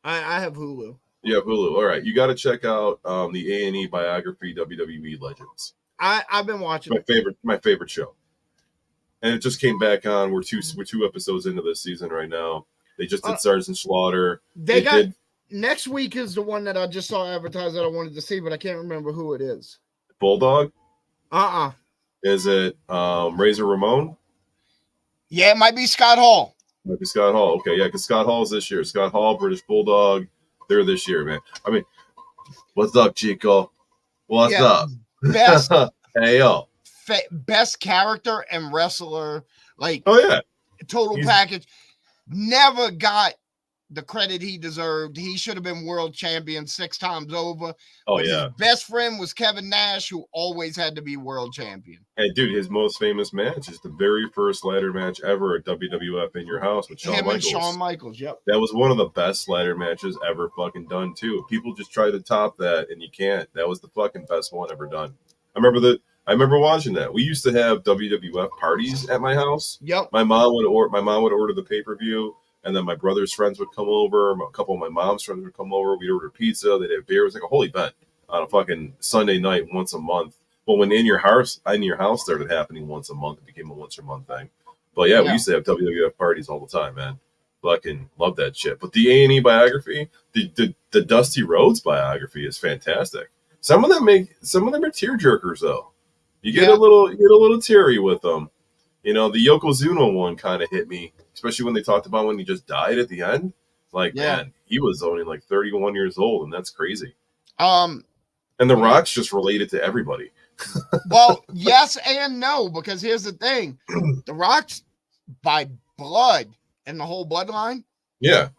[SPEAKER 2] I have Hulu.
[SPEAKER 1] You have Hulu. All right. You got to check out the A&E biography WWE Legends.
[SPEAKER 2] I've been watching
[SPEAKER 1] my favorite show. And it just came back on. We're two episodes into this season right now. They just did Sergeant Slaughter.
[SPEAKER 2] They did next week is the one that I just saw advertised that I wanted to see, but I can't remember who it is.
[SPEAKER 1] Bulldog?
[SPEAKER 2] Uh-uh.
[SPEAKER 1] Is it Razor Ramon?
[SPEAKER 2] Yeah, it might be Scott Hall.
[SPEAKER 1] Might be Scott Hall. Okay, yeah, because Scott Hall's this year. Scott Hall, British Bulldog, they're this year, man. I mean, what's up, Chico? What's up?
[SPEAKER 2] Best
[SPEAKER 1] hey, yo.
[SPEAKER 2] Best character and wrestler, like total package. Never got the credit he deserved. He should have been world champion 6 times over.
[SPEAKER 1] Oh,
[SPEAKER 2] but
[SPEAKER 1] yeah.
[SPEAKER 2] His best friend was Kevin Nash, who always had to be world champion.
[SPEAKER 1] Hey, dude, his most famous match is the very first ladder match ever at WWF In Your House with Shawn Michaels.
[SPEAKER 2] And Shawn Michaels, yep.
[SPEAKER 1] That was one of the best ladder matches ever fucking done, too. People just try to top that, and you can't. That was the fucking best one ever done. I remember watching that. We used to have WWF parties at my house.
[SPEAKER 2] Yep.
[SPEAKER 1] My mom would order the pay-per-view, and then my brother's friends would come over. A couple of my mom's friends would come over. We'd order pizza. They'd have beer. It was like a whole event on a fucking Sunday night once a month. Well, when In Your House started happening once a month, it became a once a month thing. But yeah, we used to have WWF parties all the time, man. Fucking love that shit. But the A&E biography, the Dusty Rhodes biography is fantastic. Some of them are tearjerkers though. You get a little teary with them. You know, the Yokozuna one kind of hit me, especially when they talked about when he just died at the end. Like, man, he was only like 31 years old, and that's crazy. And The Rock's just related to everybody.
[SPEAKER 2] Well, yes and no, because here's the thing. The Rock's by blood and the whole bloodline.
[SPEAKER 1] Yeah.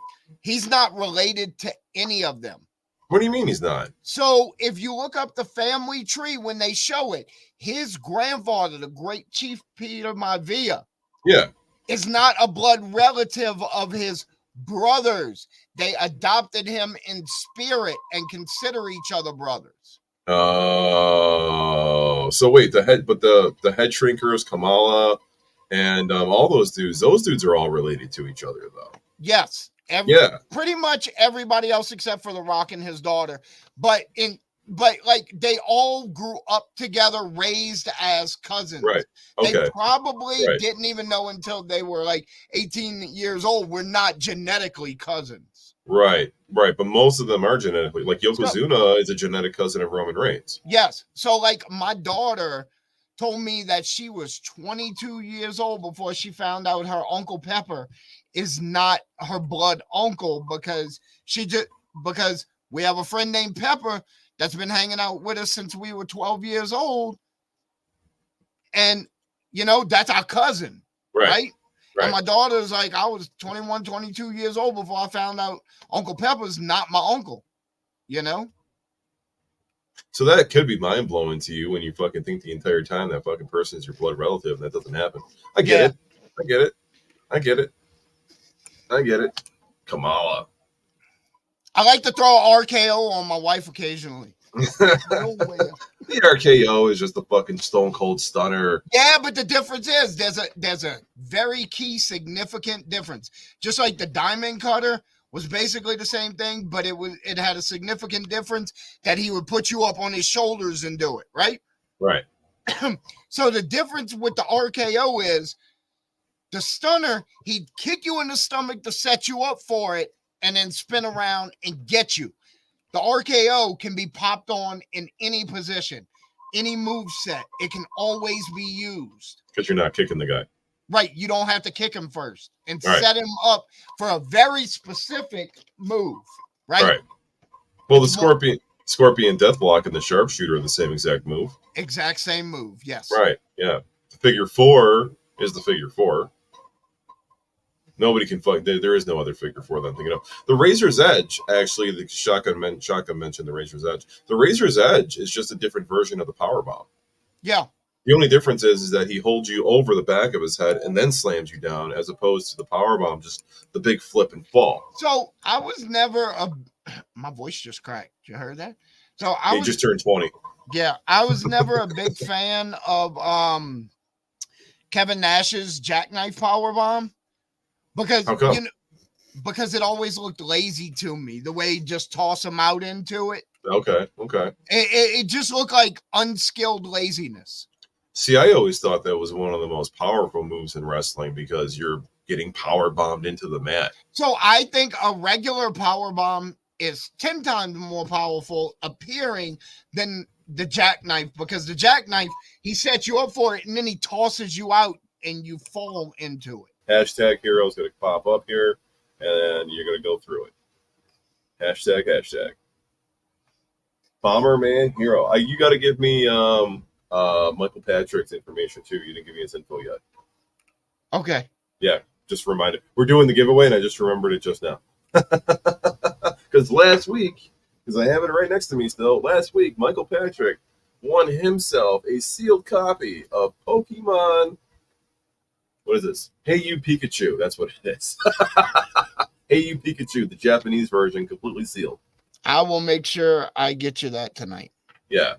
[SPEAKER 2] He's not related to any of them.
[SPEAKER 1] What do you mean he's not?
[SPEAKER 2] So if you look up the family tree when they show it, his grandfather, the great Chief Peter Maivia, is not a blood relative of his brothers. They adopted him in spirit and consider each other brothers.
[SPEAKER 1] Oh, so wait, the head shrinkers, Kamala, and all those dudes are all related to each other, though.
[SPEAKER 2] Yes. Pretty much everybody else except for The Rock and his daughter. But like they all grew up together, raised as cousins.
[SPEAKER 1] Right. Okay.
[SPEAKER 2] They probably didn't even know until they were like 18 years old. We're not genetically cousins.
[SPEAKER 1] Right. But most of them are genetically. Like Yokozuna is a genetic cousin of Roman Reigns.
[SPEAKER 2] Yes. So like my daughter told me that she was 22 years old before she found out her Uncle Pepper is not her blood uncle because we have a friend named Pepper that's been hanging out with us since we were 12 years old. And, you know, that's our cousin, right? And my daughter's like, I was 21, 22 years old before I found out Uncle Pepper's not my uncle, you know?
[SPEAKER 1] So that could be mind-blowing to you when you fucking think the entire time that fucking person is your blood relative. That doesn't happen. I get it. Kamala.
[SPEAKER 2] I like to throw an RKO on my wife occasionally.
[SPEAKER 1] The RKO is just a fucking stone cold stunner.
[SPEAKER 2] Yeah, but the difference is there's a very key significant difference. Just like the diamond cutter was basically the same thing, but it had a significant difference that he would put you up on his shoulders and do it, right?
[SPEAKER 1] Right.
[SPEAKER 2] So the difference with the RKO is the stunner, he'd kick you in the stomach to set you up for it and then spin around and get you. The RKO can be popped on in any position, any move set. It can always be used.
[SPEAKER 1] Because you're not kicking the guy.
[SPEAKER 2] Right. You don't have to kick him first and set him up for a very specific move. Right.
[SPEAKER 1] Well, the Scorpion Death Block and the Sharpshooter are the same exact move.
[SPEAKER 2] Exact same move. Yes.
[SPEAKER 1] Right. Yeah. The figure 4 is the figure 4. Nobody can fuck. There is no other figure 4 that I'm thinking of. The Razor's Edge, actually, the Shotgun mentioned the Razor's Edge. The Razor's Edge is just a different version of the Powerbomb.
[SPEAKER 2] Yeah.
[SPEAKER 1] The only difference is that he holds you over the back of his head and then slams you down, as opposed to the power bomb, just the big flip and fall.
[SPEAKER 2] So I was never a. My voice just cracked. You heard that? So
[SPEAKER 1] He just turned 20.
[SPEAKER 2] Yeah, I was never a big fan of Kevin Nash's jackknife power bomb because
[SPEAKER 1] How come?
[SPEAKER 2] because it always looked lazy to me. The way he just toss him out into it.
[SPEAKER 1] Okay.
[SPEAKER 2] It just looked like unskilled laziness.
[SPEAKER 1] See, I always thought that was one of the most powerful moves in wrestling because you're getting power bombed into the mat.
[SPEAKER 2] So I think a regular power bomb is 10 times more powerful appearing than the jackknife, because the jackknife, he sets you up for it and then he tosses you out and you fall into it.
[SPEAKER 1] Hashtag hero is going to pop up here and you're going to go through it. Hashtag. Bomberman hero. You got to give me Michael Patrick's information too. You didn't give me his info yet.
[SPEAKER 2] Okay.
[SPEAKER 1] Yeah, just remind it. We're doing the giveaway and I just remembered it just now. Because last week, because I have it right next to me still, last week, Michael Patrick won himself a sealed copy of Pokemon. What is this? Hey You Pikachu. That's what it is. Hey You Pikachu, the Japanese version, completely sealed.
[SPEAKER 2] I will make sure I get you that tonight.
[SPEAKER 1] Yeah.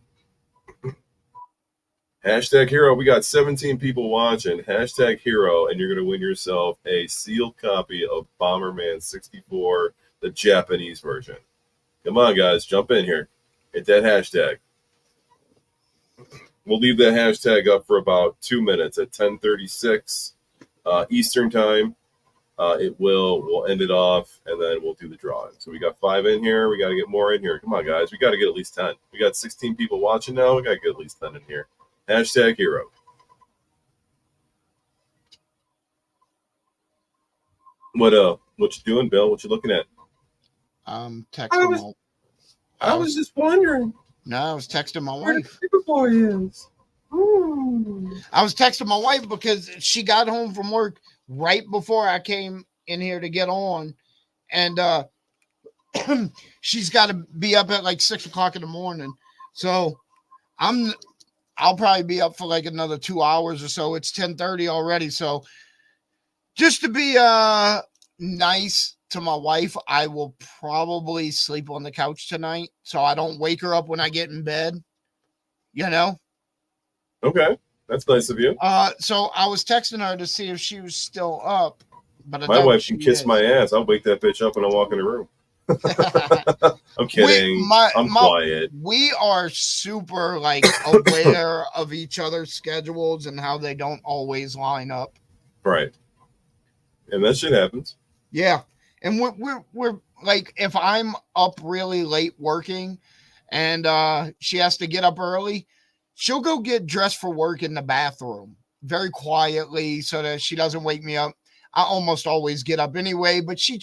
[SPEAKER 1] Hashtag hero. We got 17 people watching. Hashtag hero, and you're going to win yourself a sealed copy of Bomberman 64, the Japanese version. Come on, guys. Jump in here. Hit that hashtag. We'll leave that hashtag up for about 2 minutes at 10:36 Eastern time. We'll end it off, and then we'll do the drawing. So we got 5 in here. We got to get more in here. Come on, guys. We got to get at least 10. We got 16 people watching now. We got to get at least 10 in here. Hashtag hero. What you doing, Bill? What you looking at?
[SPEAKER 2] Texting.
[SPEAKER 1] I was just wondering.
[SPEAKER 2] No, I was texting my
[SPEAKER 1] Where the
[SPEAKER 2] wife.
[SPEAKER 1] paper boy is.
[SPEAKER 2] I was texting my wife because she got home from work right before I came in here to get on, and she's got to be up at like 6 o'clock in the morning. So I'll probably be up for like another 2 hours or so. It's 10:30 already. So just to be nice to my wife, I will probably sleep on the couch tonight so I don't wake her up when I get in bed. You know?
[SPEAKER 1] Okay. That's nice of you.
[SPEAKER 2] So I was texting her to see if she was still up. But
[SPEAKER 1] my wife can kiss my ass. I'll wake that bitch up when I walk in the room. I'm kidding. I'm quiet.
[SPEAKER 2] We are super like aware of each other's schedules and how they don't always line up.
[SPEAKER 1] Right. And that shit happens.
[SPEAKER 2] Yeah. And we're like, if I'm up really late working and she has to get up early, she'll go get dressed for work in the bathroom very quietly so that she doesn't wake me up. I almost always get up anyway, but she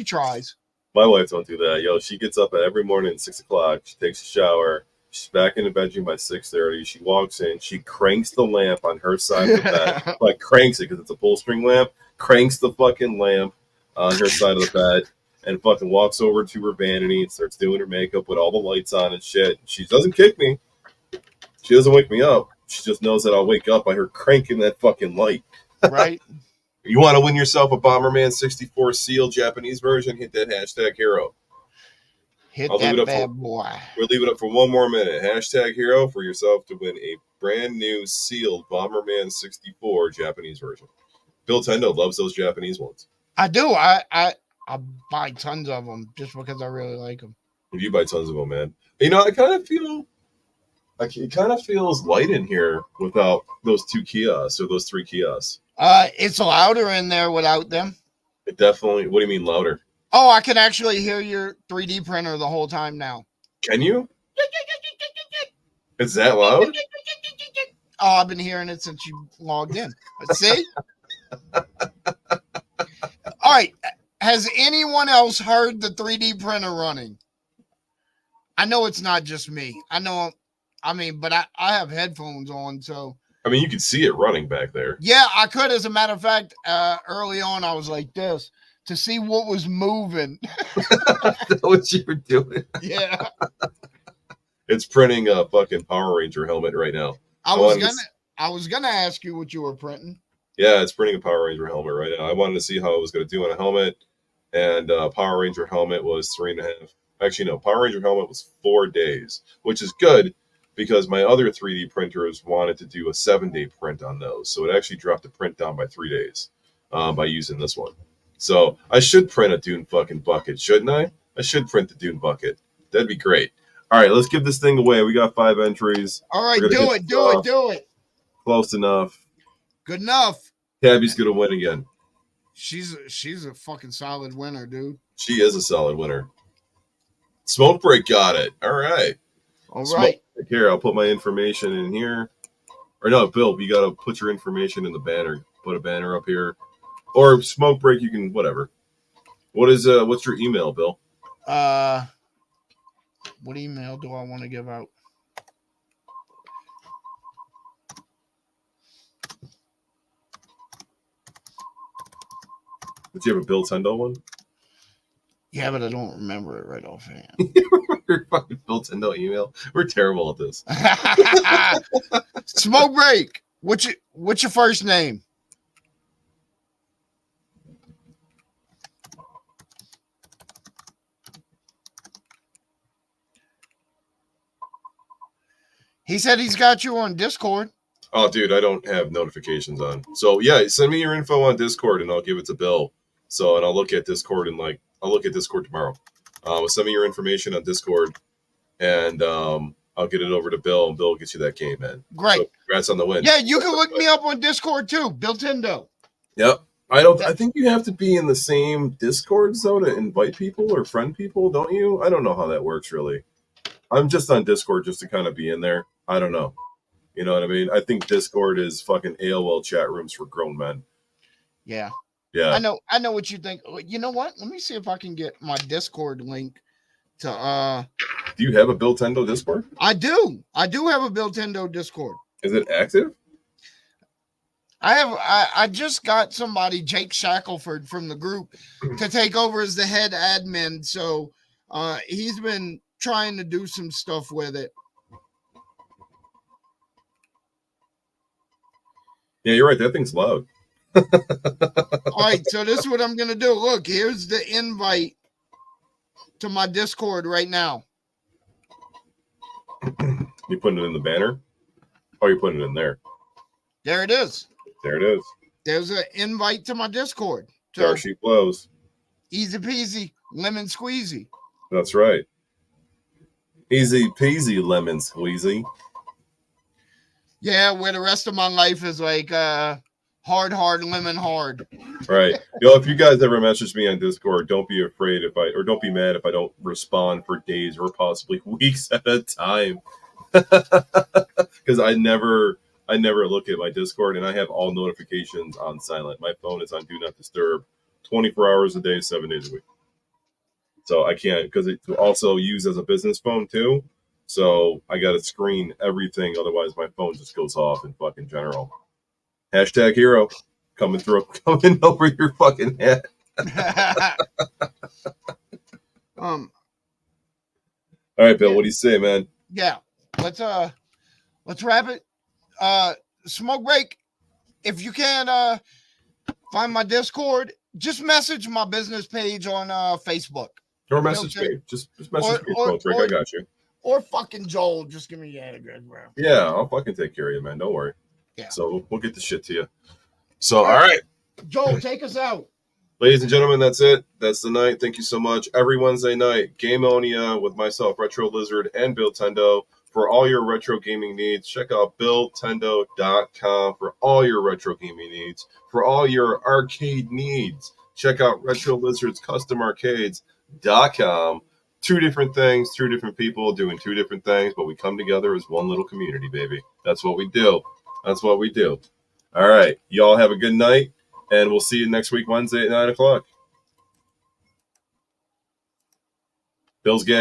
[SPEAKER 2] tries.
[SPEAKER 1] My wife don't do that. Yo, she gets up every morning at 6 o'clock. She takes a shower. She's back in the bedroom by 6:30. She walks in. She cranks the lamp on her side of the bed. Like, cranks it because it's a pull string lamp. Cranks the fucking lamp on her side of the bed and fucking walks over to her vanity and starts doing her makeup with all the lights on and shit. She doesn't kick me. She doesn't wake me up. She just knows that I'll wake up by her cranking that fucking light.
[SPEAKER 2] Right.
[SPEAKER 1] You want to win yourself a Bomberman 64 sealed Japanese version? Hit that hashtag hero.
[SPEAKER 2] Hit that bad boy.
[SPEAKER 1] We'll leave it up for 1 more minute. Hashtag hero for yourself to win a brand new sealed Bomberman 64 Japanese version. Bill Tendo loves those Japanese ones.
[SPEAKER 2] I do. I buy tons of them just because I really like them.
[SPEAKER 1] You buy tons of them, man. You know, I kind of feel like it kind of feels light in here without those 2 kiosks or those 3 kiosks.
[SPEAKER 2] It's louder in there without them.
[SPEAKER 1] It definitely. What do you mean louder?
[SPEAKER 2] Oh, I can actually hear your 3D printer the whole time now.
[SPEAKER 1] Can you? It's that loud?
[SPEAKER 2] Oh, I've been hearing it since you logged in. See? All right. Has anyone else heard the 3D printer running? I know it's not just me. But I have headphones on, so.
[SPEAKER 1] I mean, you could see it running back there.
[SPEAKER 2] Yeah, I could. As a matter of fact, early on, I was like this to see what was moving.
[SPEAKER 1] That's what you were doing.
[SPEAKER 2] Yeah.
[SPEAKER 1] It's printing a fucking Power Ranger helmet right now.
[SPEAKER 2] I was gonna ask you what you were printing.
[SPEAKER 1] Yeah, it's printing a Power Ranger helmet right now. I wanted to see how it was going to do on a helmet, and Power Ranger helmet was 3.5. Actually, no, Power Ranger helmet was 4 days, which is good because my other 3D printers wanted to do a 7-day print on those. So it actually dropped the print down by 3 days by using this one. So I should print a Dune fucking bucket, shouldn't I? I should print the Dune bucket. That'd be great. All right, let's give this thing away. We got 5 entries.
[SPEAKER 2] All right, do it.
[SPEAKER 1] Close enough.
[SPEAKER 2] Good enough.
[SPEAKER 1] Tabby's going to win again.
[SPEAKER 2] She's a fucking solid winner, dude.
[SPEAKER 1] She is a solid winner. Smoke Break got it. All right. Here, I'll put my information in here. Or no, Bill, you got to put your information in the banner. Put a banner up here. Or Smoke Break, you can, whatever. What's your email, Bill?
[SPEAKER 2] What email do I want to give out?
[SPEAKER 1] Did you have a Bill Tendo one?
[SPEAKER 2] Yeah, but I don't remember it right offhand.
[SPEAKER 1] Your fucking Bill Tendo email. We're terrible at this.
[SPEAKER 2] Smoke Break. What's your first name? He said he's got you on Discord.
[SPEAKER 1] Oh, dude, I don't have notifications on. So, yeah, send me your info on Discord, and I'll give it to Bill. So, and I'll look at Discord, I'll look at Discord tomorrow. Send me your information on Discord, and I'll get it over to Bill, and Bill gets you that game, man.
[SPEAKER 2] Great.
[SPEAKER 1] So, congrats on the win.
[SPEAKER 2] Yeah, you can look me up on Discord, too. Bill Tendo.
[SPEAKER 1] Yep. I think you have to be in the same Discord, though, to invite people or friend people, don't you? I don't know how that works, really. I'm just on Discord just to kind of be in there. I don't know. You know what I mean? I think Discord is fucking AOL chat rooms for grown men.
[SPEAKER 2] Yeah.
[SPEAKER 1] Yeah.
[SPEAKER 2] I know what you think. You know what? Let me see if I can get my Discord link to
[SPEAKER 1] Do you have a Bill Tendo Discord?
[SPEAKER 2] I do have a Bill Tendo Discord.
[SPEAKER 1] Is it active?
[SPEAKER 2] I just got somebody, Jake Shackelford from the group, to take over as the head admin. So he's been trying to do some stuff with it.
[SPEAKER 1] Yeah, you're right. That thing's loud.
[SPEAKER 2] All right, so this is what I'm going to do. Look, here's the invite to my Discord right now.
[SPEAKER 1] You putting it in the banner? Oh, you're putting it in there.
[SPEAKER 2] There it is.
[SPEAKER 1] There it is.
[SPEAKER 2] There's an invite to my Discord. So,
[SPEAKER 1] Star sheet blows.
[SPEAKER 2] Easy peasy, lemon squeezy.
[SPEAKER 1] That's right. Easy peasy lemon squeezy.
[SPEAKER 2] Yeah, where the rest of my life is like hard, lemon hard.
[SPEAKER 1] Right. If you guys ever message me on Discord, don't be afraid don't be mad if I don't respond for days or possibly weeks at a time. Because I never look at my Discord, and I have all notifications on silent. My phone is on Do Not Disturb 24 hours a day, 7 days a week. So I can't, because it's also used as a business phone too. So I got to screen everything. Otherwise, my phone just goes off in fucking general. Hashtag hero coming over your fucking head. All right, Bill, what do you say, man?
[SPEAKER 2] Yeah. Let's wrap it. Smoke Break. If you can find my Discord, just message my business page on Facebook.
[SPEAKER 1] Or message me. Just message me, Smoke Break. I got you.
[SPEAKER 2] Or fucking Joel. Just give me your address, bro.
[SPEAKER 1] Yeah, I'll fucking take care of you, man. Don't worry.
[SPEAKER 2] Yeah.
[SPEAKER 1] So we'll get the shit to you. So, all right.
[SPEAKER 2] Joel, take us out.
[SPEAKER 1] Ladies and gentlemen, that's it. That's the night. Thank you so much. Every Wednesday night, Gameonia with myself, Retro Lizard, and Bill Tendo. For all your retro gaming needs, check out BillTendo.com for all your retro gaming needs. For all your arcade needs, check out Retro Lizard's Custom Arcades.com. 2 different things, 2 different people doing 2 different things, but we come together as one little community, baby. That's what we do. That's what we do. All right. Y'all have a good night, and we'll see you next week, Wednesday at 9 o'clock. Bill's gay.